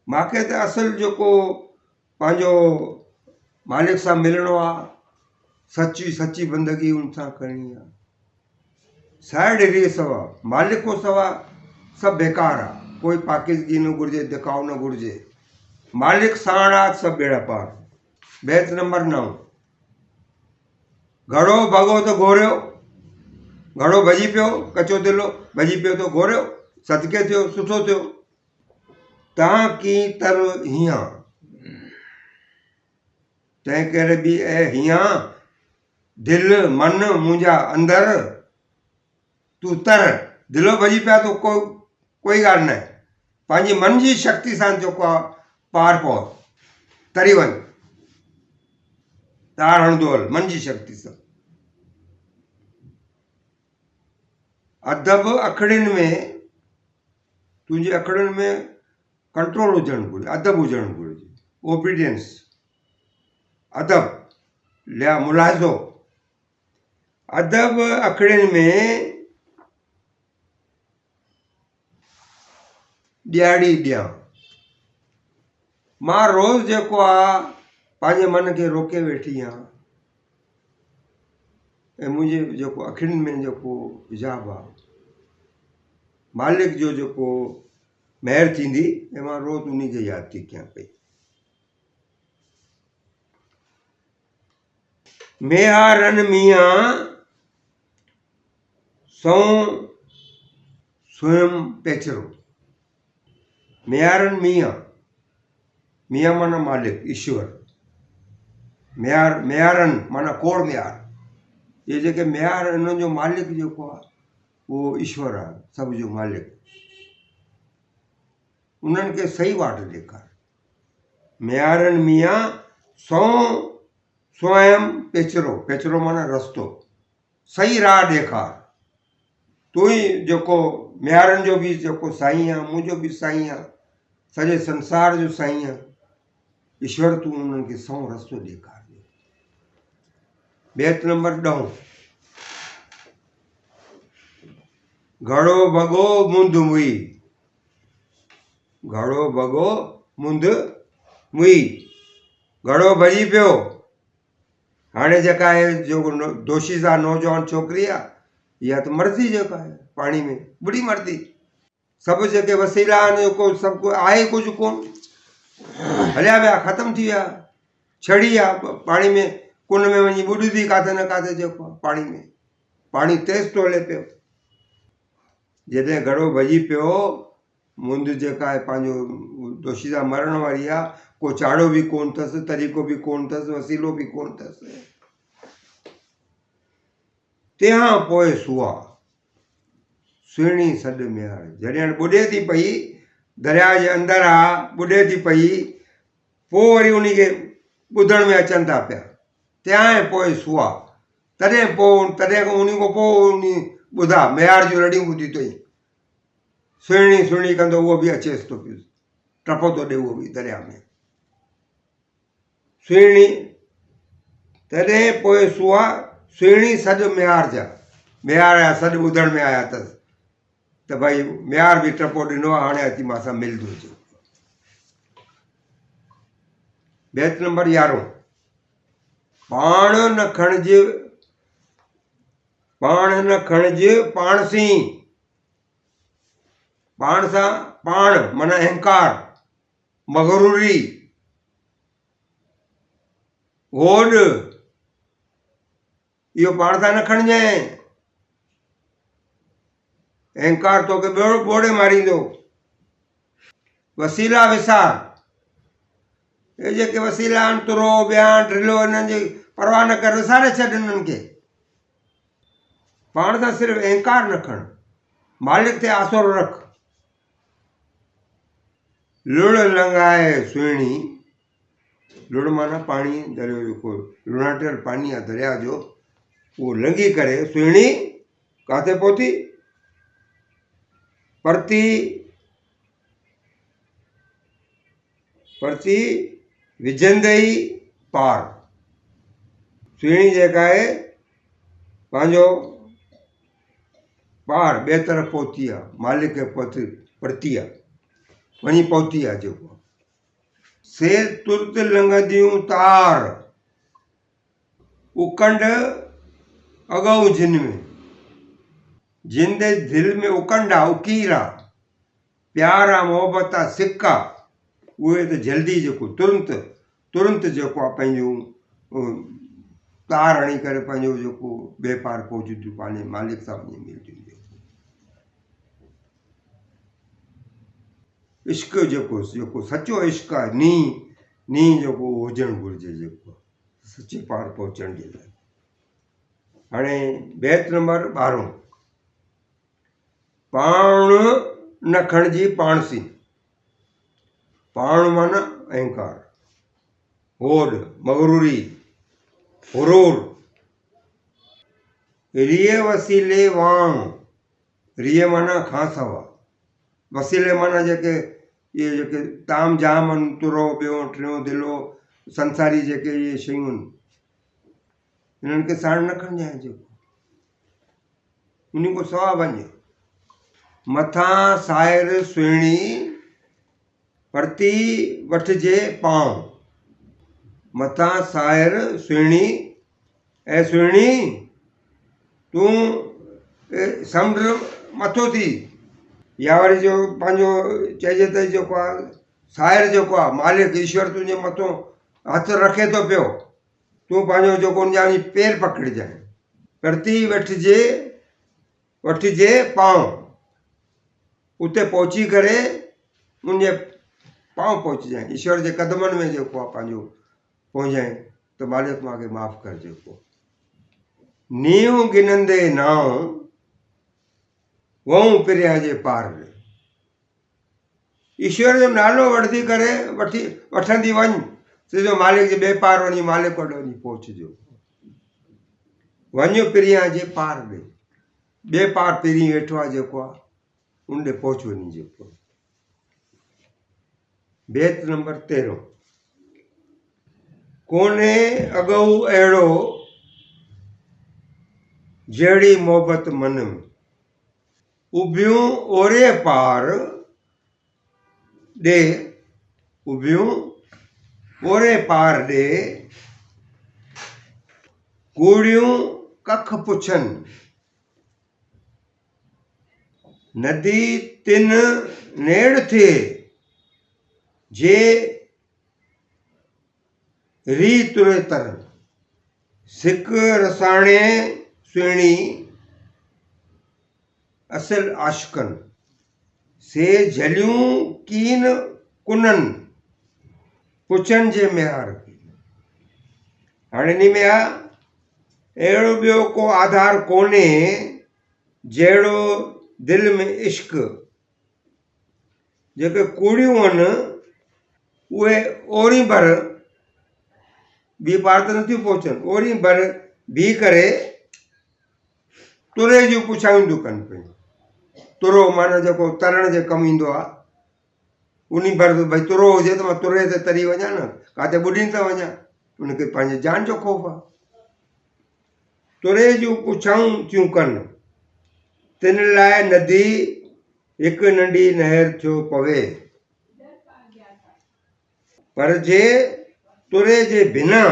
मूंखे त असुलु जेको पंहिंजो मालिक सां मिलणो आहे, सची बंदगी उन सां करणी आहे। साहिड़ रीह सवाब, मालिक को सवा सभु बेकार आहे। कोई पाकीज़गी न घुरिजे, दिखाओ न घुरिजे। मालिक साण आहे, सभु बेड़ा पार। बैत नंबर 9। घड़ो भॻो त घोरियो, घड़ो भॼी पियो, कचो दिलो भॼी पियो त घोरियो, सदके थियो, सुठो थियो। तव्हां की तर हीअं, तंहिं करे बि ऐं हीअं दिलि मन मुंहिंजा अंदरि तूं तर। दिलो भॼी पिया त कोई ॻाल्हि न आहे, पंहिंजी मन जी शक्ति सां जेको आहे पार पहुच, तरी वञ, तार हणंदो हल मन जी शक्ति सां। अदब अखड़ियुनि में, तुंहिंजे अखड़ियुनि में कंट्रोल हुजणु घुरिजे, अदब हुजणु घुरिजे, ओबीडियंस, अदब लिया मुलाहिज़ो। अदब अखड़ियुनि में ॾियारी ॾियां। मां रोज़ जेको आहे पंहिंजे मन खे रोके वेठी आहियां, ऐं मुंहिंजे जेको अखियुनि में जेको हिजाब आहे, मालिक जो जेको महिर थींदी, ऐं मां रोज़ उन खे यादि थी कयां पई। मेहारन मियां सौ स्वयं पेचरो। मेहारन मियां, मियां माना मालिक, ईश्वर। मेहारन माना कोड़ मेहार। ये जेके मेहार, इन्हनि जो मालिक जेको आहे उहो ईश्वर आहे, सभ जो मालिक। उन्हनि खे सही वाट ॾेखार। मेहारन मियां सौ स्वयं पेचरो, पेचरो माना रस्तो, सही राह ॾेखार। तूं ई जेको मेहारनि जो बि जेको साईं आहे, मुंहिंजो बि साईं आहे, सॼे संसार जो साईं आहे ईश्वर। तूं उन्हनि खे सौ रस्तो ॾेखार। बैत नंबर 10। घड़ो भॻो मुंद मुई, घड़ो भॻो मुंद मुई, घड़ो भॼी पियो। हाणे जेका आहे जेको दोशीज़ा नौजवान छोकिरी आहे, इहा त मर्दी जेका आहे पाणी में बुॾी मर्दी। सभु जेके वसीला आहिनि, जेको सभु आहे कुझु कोन, हलिया विया ख़तमु थी विया छड़ी आहे पाणी में कुन में वञी ॿुॾंदी किथे न किथे जेको आहे पाणी में पाणी तेज़ थो हले पियो जॾहिं घड़ो भॼी पियो मुंद जेका आहे पंहिंजो दोशीदा मरण वारी आहे को चाड़ो बि कोन अथसि तरीक़ो बि कोन अथसि वसीलो बि कोन अथसि तंहिंखां पोइ सुआ सुहिणी सॾु मेहार जॾहिं ॿुॾे थी पई दरिया जे अंदरि आहे ॿुॾे थी पई पोइ वरी उन खे ॿुधण में अचनि था पिया तंहिं पोइ सुआ तॾहिं उन खां पोइ उन ॿुधा मेहार जूं रड़ियूं ॿुधी अथई सुहिणी सुहिणी कंदो उहो बि अचेसि थो पियो टपो थो ॾे उहो बि दरिया में सुहिणी तॾहिं पोइ सुआ सुहिणी सॾु मेहार जा मेहार जा सॾु ॿुधण में आया अथसि त भई मेहार बि टपो ॾिनो आहे हाणे अची मां सां मिलंदो हुजे बैत नंबर 11 पाण न खणिज पाण सी पाण सां पाण माना अहंकार मगरूरी होॾ इहो पाण सां न खणिजांइ अहंकार तोखे ॿोड़े मारींदो वसीला विसार हे जेके वसीला आहिनि तुरो ॿियां ड्रिलो हिननि जी परवाह न कर विसारे छॾ हिननि खे पाण सां सिर्फ़ु अहंकार न खण मालिक ते आसरो रख लुण लंघाए सुहिणी लुण माना पाणी दरियो जेको लुणाटियल पाणी आहे दरिया जो उहो लंघी करे सुहिणी किथे पहुती परती विझंदई पार सुहिणी जेका आहे पंहिंजो पार ॿिए तरफ़ पहुती आहे मालिक खे परती आहे वञी पहुती आहे जेको सेर तुर्त लंघंदियूं तार उकंड अॻऊ जिन में जिन जे दिलि में उकंड आहे उकीर आहे प्यार आहे मोहबत आहे सिक आहे उहे त जल्दी जेको तुरंत जेको आहे पंहिंजूं तार हणी करे पंहिंजो जेको ॿिए पार पहुचंदियूं पंहिंजे मालिक सां वञी मिलंदियूं इश्क जेको सचो इश्क आहे नी जेको हुजणु घुरिजे जेको सचे पार पहुचण जे लाइ हाणे बैत नंबर 12 पाण न खणिजी पाण सी पाण माना अहंकार होड़ मगरूरी हुरूर रिय वसीले वांग रिय माना खां सवा वसीले माना इहे जेके ताम जाम आहिनि तुरो ॿियो टियों दिलो संसारी जेके इहे शयूं आहिनि हिननि खे साण न खणिजांइ जेको उन खां सवा वञ मथां साइर सुहिणी परती वठिजे पांव मथां साइर सुहिणी ऐं सुहिणी तूं समुंड मथो थी या वरी जो पंहिंजो चइजे त जेको आहे साइर जेको आहे मालिक ईश्वर तुंहिंजे मथां हथु रखे थो पियो तूं पंहिंजो जेको उन जा पेर पकड़िजांइ परती वठिजे पांव उते पहुची करे उनजे पांव पहुचजांइ ईश्वर जे क़दमनि में जेको आहे पंहिंजो पहुचांइ त मालिक मूंखे माफ़ु कर जेको नींहुं गिनंदे नाव वहूं पिरिया जे पार ईश्वर जो नालो वठंदी करे वठंदी वञ सिधो मालिक जे ॿिए पार वञी मालिक वटि वञी पहुचजो वञ पिरिया जे पार ॾे ॿिए पार पहिरीं वेठो आहे जेको आहे उन ॾे पहुच वञी जेको बैत नंबर 13 कोन्हे अॻऊ अहिड़ो जहिड़ी मोहबत मन में उभियूं ओरे पार ॾे उभियूं ओरे पार ॾे कूड़ियूं कख पुछनि नदी तिन नेड़ थिए जे री तुरे तरन सिक रसाणे सुहिणी असल आशिकन से झलियूं कीन कुनन पुछन जे म्यार हाणे इन में आहे अहिड़ो ॿियो को आधार कोन्हे जहिड़ो दिलि में इश्क जेके कूड़ियूं आहिनि उहे ओड़ी भर ॿी पार त नथियूं पहुचनि ओड़ी भर बीह करे तुरे जूं पुछायूं थियूं कनि पियूं तुरो माना जेको तरण जे कमु ईंदो आहे उन भर भई तुरो हुजे त मां तुरे ते तरी वञा न किथे ॿुॾी त वञा उनखे पंहिंजे जान जो ख़ौफ़ आहे तुरे जूं पुछाऊं थियूं कनि तिन लाइ नदी हिकु नंढी नहर थियो पवे पर जे तुरे जे बिना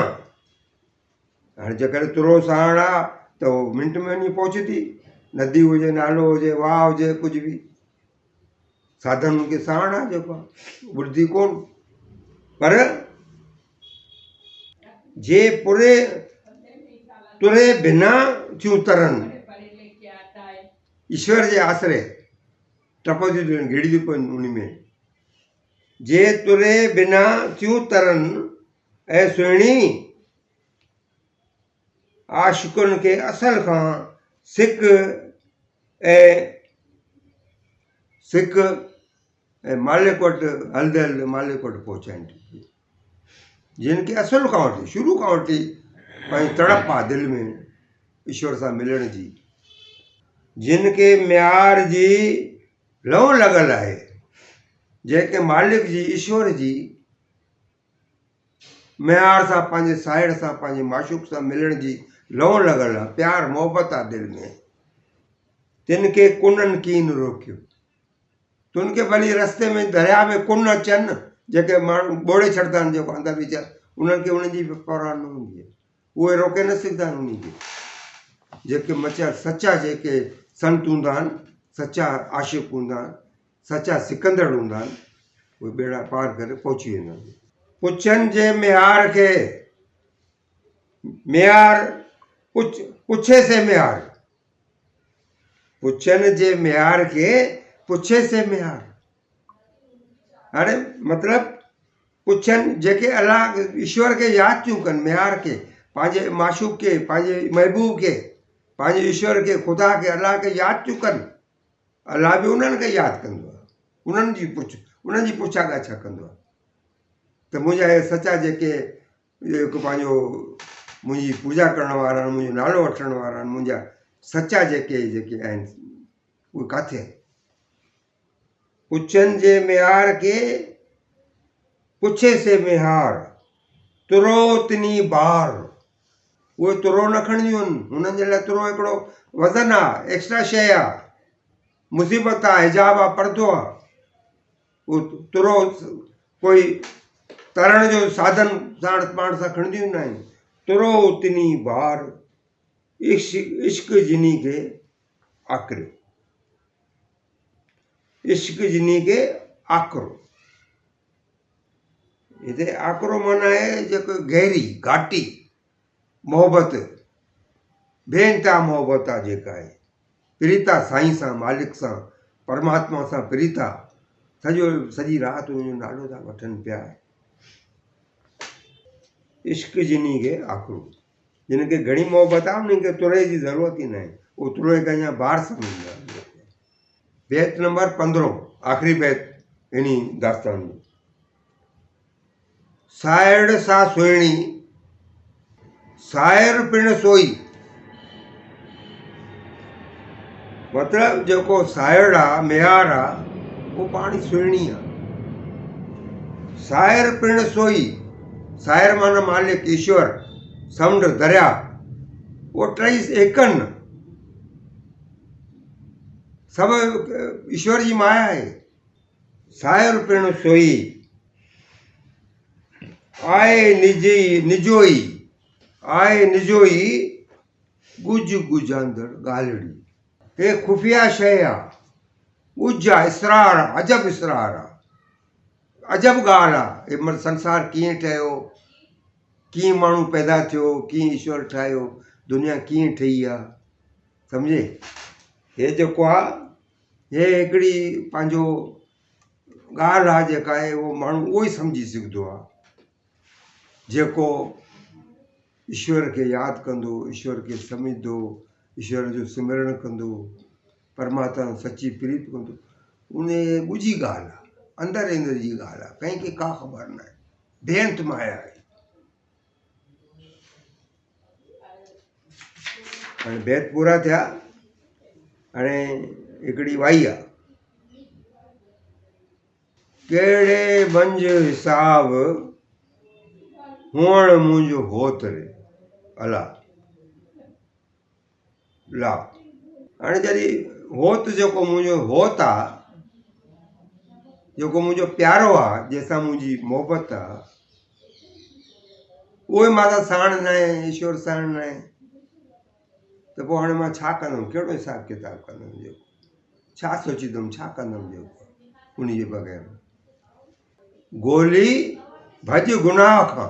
हाणे जेकॾहिं तुरो साण आहे त उहो मिंट में वञी पहुचंदी नदी हुजे नालो हुजे वाह हुजे कुझु बि साधन खे साण आहे जेको आहे ॿुॾंदी कोन पर जे पुरे तुरे बिना थियूं तरनि ईश्वर जे आसरे टपंदियूं थियूं घिड़ी थियूं पवनि उन में जे तुरे बिना थियूं तरनि ऐं सुहिणी आशिकुनि खे असल खां सिक ऐं मालिक वटि हलंदे हलंदे मालिक वटि पहुचाइनि थी जिन खे असुल खां वठी शुरू खां वठी पंहिंजी तड़प आहे दिलि में ईश्वर सां मिलण जी जिन खे म्यार जी लहु लॻल आहे जंहिंखे मालिक जी ईश्वर जी म्यार सां पंहिंजे साहिड़ सां पंहिंजे माशूक सां मिलण जी लहु लॻल आहे प्यार मोहबत आहे दिलि में तिन खे कुननि कीन रोकियो तुन खे भली रस्ते में दरिया में कुन अचनि जेके माण्हू ॿोड़े छॾंदा आहिनि जेको अंदरि विचार उन्हनि खे उन्हनि जी बि परवाह न हूंदी आहे उहे रोके न सघंदा आहिनि उन्हनि खे जेके मचा सचा जेके संत हूंदा आहिनि सचा आशिक़ हूंदा आहिनि सचा सिकंदड़ हूंदा आहिनि उहे ॿेड़ा पार करे पहुची वेंदा आहिनि पुछनि जे म्यार खे म्यार पुछे से म्यार पुछनि जे म्यार खे पुछे से म्यार हाणे मतिलबु पुछनि जेके अलाह ईश्वर खे यादि थियूं कनि म्यार खे पंहिंजे माशूक खे पंहिंजे महबूब खे पंहिंजे ईश्वर खे ख़ुदा खे अलाह खे यादि थियूं कनि अलाह बि उन्हनि खे यादि कंदो आहे उन्हनि जी पुछा ॻाछा कंदो आहे त मुंहिंजा इहे सचा जेके जेको पंहिंजो मुंहिंजी पूजा करण वारा आहिनि मुंहिंजो नालो वठण वारा आहिनि मुंहिंजा सचा जेके आहिनि उहे किथे पुछनि जे म्यार खे पुछे से म्यार तुरो तिनी बार उहे तुरो न खणंदियूं आहिनि हुननि जे लाइ तुरो हिकिड़ो वज़न आहे एक्स्ट्रा शइ आहे मुसीबत आहे हिजाब आहे परदो आहे उहो तुरो कोई तरण जो साधन साण पाण सां खणंदियूं न आहिनि तुरो तिनी बार इश्क जिनी खे आकरियो इश्क जिनी खे आकरो हिते आकरो माना आहे जेको गहरी घाटी मोहबत बेइंतहा मोहबत आहे जेका आहे प्रीता साईं सां मालिक सां परमात्मा सां प्रीता सॼी राति उनजो नालो था वठनि पिया इश्क जिनी खे आकरो जिन खे घणी मोहबत आहे उन्हनि खे तुरे जी ज़रूरत ई न आहे उहो तुरे खे अञा बार सम्झंदा आहिनि बैत नंबर 15 आख़िरी बैत इन दास्तान में साहिड़ सां सुहिणी साहिर पिण सोई मतिलबु जेको साहिड़ आहे म्यार आहे उहो पाणी सुहिणी आहे साहिर पिण सोई साहिर माना मालिक ईश्वर समुंड दरिया उहो टई एकनि सभु ईश्वर जी माया आहे साहिर पिण सोई आए निजोई आए निजोई गुज गुजांदड़ ॻाल्हिड़ी हे खुफ़िया शइ आहे ॻुझ आहे इसरार आहे अजब इसरार आहे अजब ॻाल्हि आहे हे संसार कीअं ठहियो कीअं माण्हू पैदा थियो, कीअं ईश्वर ठाहियो, दुनिया कीअं ठही आहे, सम्झे। हे जेको आहे हे हिकिड़ी पंहिंजो ॻाल्हि आहे जेका आहे उहो माण्हू उहो ई सम्झी सघंदो आहे जेको ईश्वर खे यादि कंदो, ईश्वर खे सम्झंदो, ईश्वर जो सिमरण कंदो, परमात्मा सची प्रीत कंदो। उन ॻुझी ॻाल्हि आहे, अंदरि अंदरि जी ॻाल्हि आहे, कंहिंखे का ख़बर न आहे, बेअंत माया आहे। हाणे बैत पूरा थिया, हाणे हिकिड़ी वाई आहे, कहिड़े मंझ हिसाब हुअण मुंहिंजो होत रे अला ला। हाणे जॾहिं होत जेको मुंहिंजो होत आहे, जेको मुंहिंजो प्यारो आहे, जंहिंसां मुंहिंजी मोहबत आहे, उहे मां त साण न आहे, ईश्वर साण न आहे, त पोइ हाणे मां छा कंदुमि, कहिड़ो हिसाब किताब कंदुमि, जेको छा सोचींदुमि, छा कंदुमि जेको उन जे बग़ैर। गोली भॼ गुनाह खां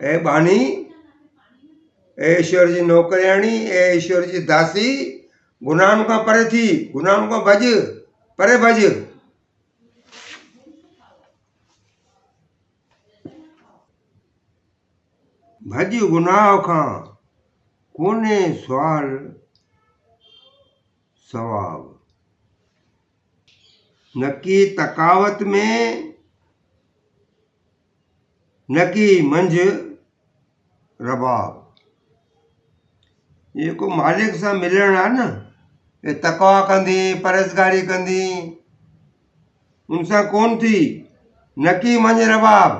ऐं बानी, ए ईश्वर जी नौकरियाणी, ए ईश्वर जी दासी, गुनाहनि खां परे थी, गुनाहनि खां भॼ, परे भॼ। भॼ गुनाह खां कोन्हे सुवाल सवाब, न की तकावत में न की मंझ रबाब। जेको मालिक सां मिलणु आहे न, हे तकवा कंदी, परहेज़गारी कंदी, उन सां कोन थी, न की मंझ रबाब,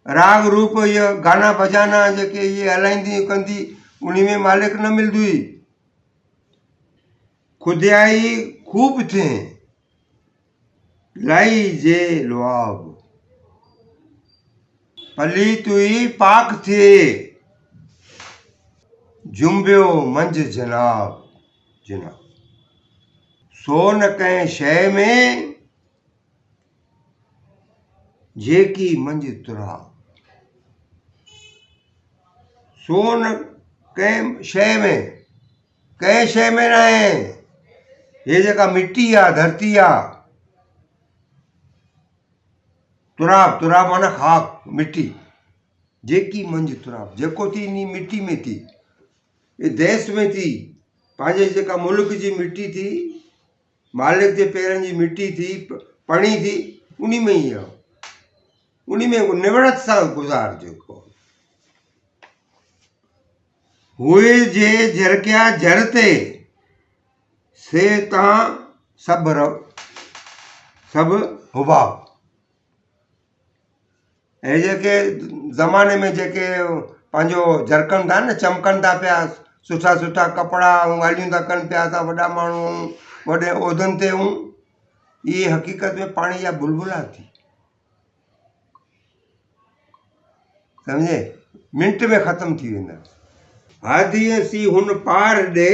राग रूप इहो गाना बजाना जेके इहे हलाईंदी कंदी, उन में मालिक न मिलंदी। खुदियाई खूब थिए लाई जे लुआब, पली तुई पाक थिए जुंबियो मंझ जनाब जनाब। सो न कंहिं शइ में जेकी मंझ तुराब, सो न कंहिं शइ में, कंहिं शइ में न आहे, हे जेका मिट्टी आहे, धरती आहे, तुराब, तुराब माना खाक, मिट्टी, जेकी मंझ तुराब, जेको थी इन मिट्टी में थी, ये देश में थी, पंहिंजे जेका मुल्क जी मिट्टी थी, मालिक जे पेरनि जी मिट्टी थी, पणी थी, उन में ई आहे, उन में निवड़त सां गुज़ार। जेको हुए जे झरकिया झरते से तव्हां सभु सभु हुबाब। ऐं जेके ज़माने में जेके पंहिंजो झरकनि था न, चमकनि था पिया, सुठा सुठा कपिड़ा ऐं ॻाल्हियूं था कनि पिया, असां वॾा माण्हू वॾे उहिदनि ते हूं, इहे हक़ीक़त में पाणी जा बुलबुला थी, सम्झे, मिंट में ख़तमु थी वेंदा। हादीअ सी हुन पार ॾे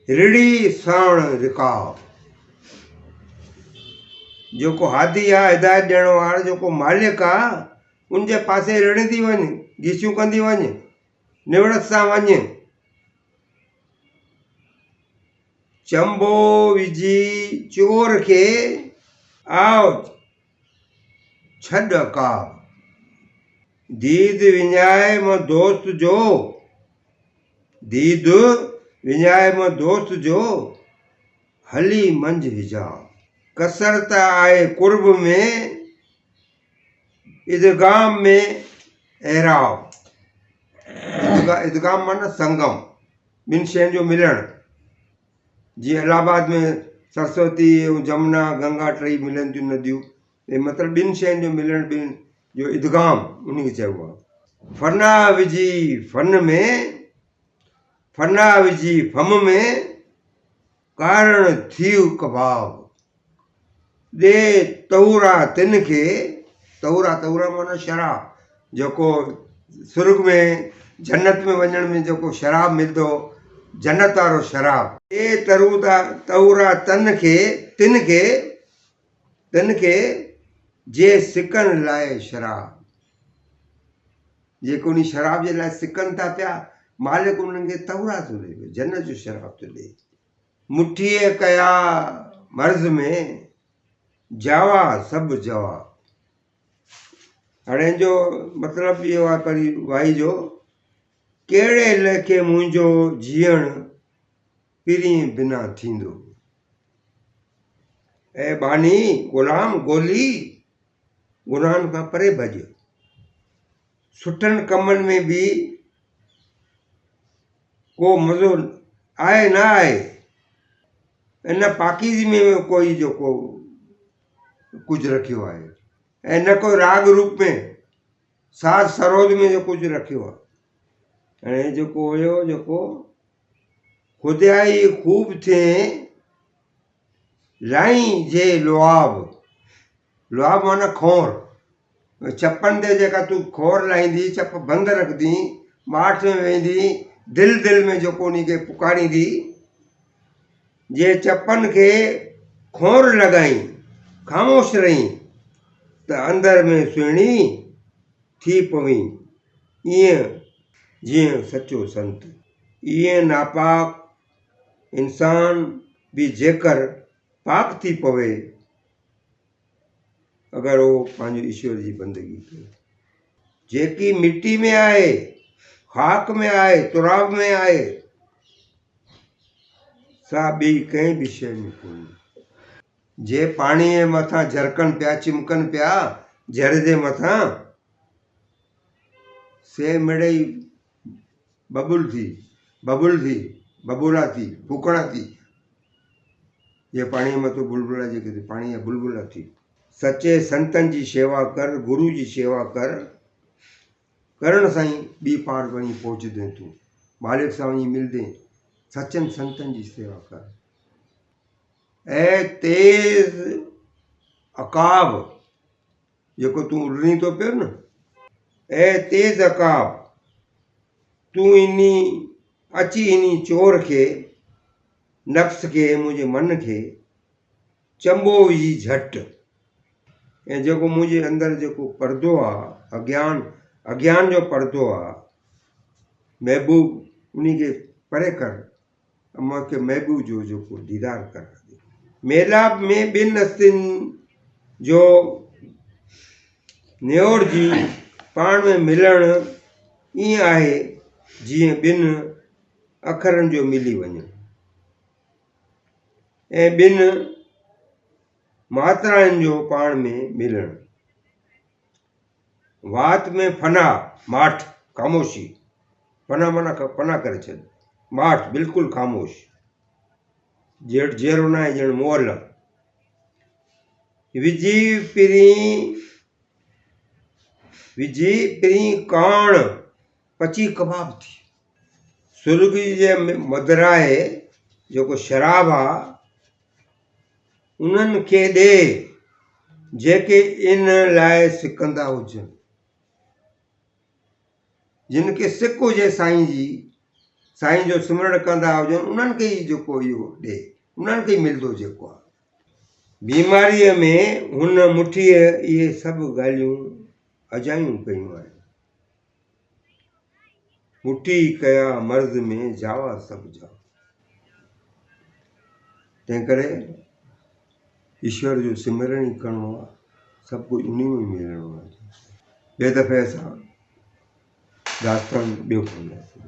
रिड़ी साण रिकाब। जेको हादी आहे, हिदायत ॾियण वारो, जेको मालिक आहे, उनजे पासे रिड़ंदी वञ, गीचियूं कंदी वञ, निवड़त सां वञ। चंबो विझी चोर खे आओ छॾ का, दीद विञाए मां दोस्त जो, दीद विञाए मां दोस्त जो, हली मंझ हिजाब। कसरत आहे कुर्ब में, इदगाम में एराब। इदगाम माना संगम, ॿिनि शयुनि जो मिलणु। जीअं इलाहाबाद में सरस्वती ऐं जमुना गंगा टई मिलनि थियूं नदियूं, मतिलबु ॿिनि शयुनि जो मिलणु, ॿिनि जो इदगाम उन खे चइबो आहे। फना विझी फन में, फना विझी फम में, कारण थियो कबाब। ॾे तौरा तिन खे, तौरा, तौरा माना शराब, जेको सुर्ग में जन्नत में वञण में जेको शराब मिलंदो, जन्नत वारो शराब। ॾे तौरा तन खे, तिन खे, तिन खे जे सिकनि लाइ शराब, जेके उन शराब जे लाइ सिकनि था पिया, मालिक उन्हनि खे तवरा थो ॾे पियो, जन्नत जो शराब थो ॾे। मुठीअ कया मर्ज़ में जावा सभु जवा। हाणे जो मतिलबु इहो आहे कड़ी वाई जो, कहिड़े लेखे मुंहिंजो जीअण पिरीं बिना थींदो, ऐं बानी ग़ुलाम ॻोल्ही गुनाहनि खां परे भॼ। सुठनि कमनि में बि को मज़ो आहे न आहे, इन पाकीज़ी में कोई जेको कुझु रखियो आहे, ऐं न को राग रूप में साज सरोद में जो कुझु रखियो आहे। हाणे जेको हुयो जेको खुदाई ख़ूब थिए लाईं जे लुआब, लुआब माना खोर, चपनि ते जेका तूं खोर लाहींदी, चप बंदि रखंदी, माठ में वेंदी, दिलि दिलि में जेको उन खे पुकारींदी, जे चपनि खे खोर लॻाई ख़ामोश रही त अंदरि में सुहिणी थी पवी, ईअं जीअं सचो संत। ईअं नापाक इंसान बि जेकर पाक थी पवे अगरि उहो पंहिंजो ईश्वर जी बंदगी करे। जेकी मिटी में आहे, खाक में आहे, तुराब में आहे, सा ॿी कंहिं बि शइ में कोन्हे। जे पाणीअ जे मथां झरकनि पिया, चिमकनि पिया, झर जे मथां से मिड़ई बबुल थी, बबूला थी, फूकणा थी। जे पाणीअ मथां बुलबुला जेके पाणी जा बुलबुला थी। सचे संतनि जी शेवा कर, गुरू जी शेवा कर, करण सां ई ॿी पार वञी पहुचंदे तूं, मालिक सां वञी मिलंदे। सचनि संतनि जी शेवा कर। ऐं तेज़ अकाब जेको तूं उॾणी थो पियो न, ऐं तेज़ अकाब तूं अची इन चोर खे, नफ़्स खे, मुंहिंजे मन खे चंबो विझी झटि। ऐं जेको मुंहिंजे अंदरि जेको परदो आहे, अज्ञान जो परदो आहे, महबूब उन खे परे कर, मूंखे महबूब जो जेको दीदार कर। मेलाप में ॿिनि हस्तियुनि जो नियोड़जी पाण में मिलणु ईअं आहे जीअं ॿिनि अखरनि जो मिली वञे, ऐं ॿिनि मात्राउनि जो पाण में मिलणु। वात में फना, माठ ख़ामोशी, फना माना फना करे छॾ, माठ बिल्कुलु ख़ामोश, जहिड़ो न आहे ॼण मुअल। विझी पिरी काण पची कबाब थी। सुर्ग जे मदिराए जेको शराब आहे उन्हनि खे ॾे जेके इन लाइ सिकंदा हुजनि। जिन खे सिक हुजे साईं जो सिमरण कंदा हुजनि, उन्हनि खे ई जेको इहो ॾे, उन्हनि खे ई मिलंदो जेको आहे। बीमारीअ में हुन मुठीअ इहे सभु ॻाल्हियूं अजायूं कयूं आहिनि। मुठी कया मर्ज़ में जावा सभु जावा। तंहिं करे ईश्वर जो सिमरण ई करिणो आहे, सभु कुझु उन में मिलणो आहे। ॿिए दफ़े असां दास्तान ॿियो कंदासीं।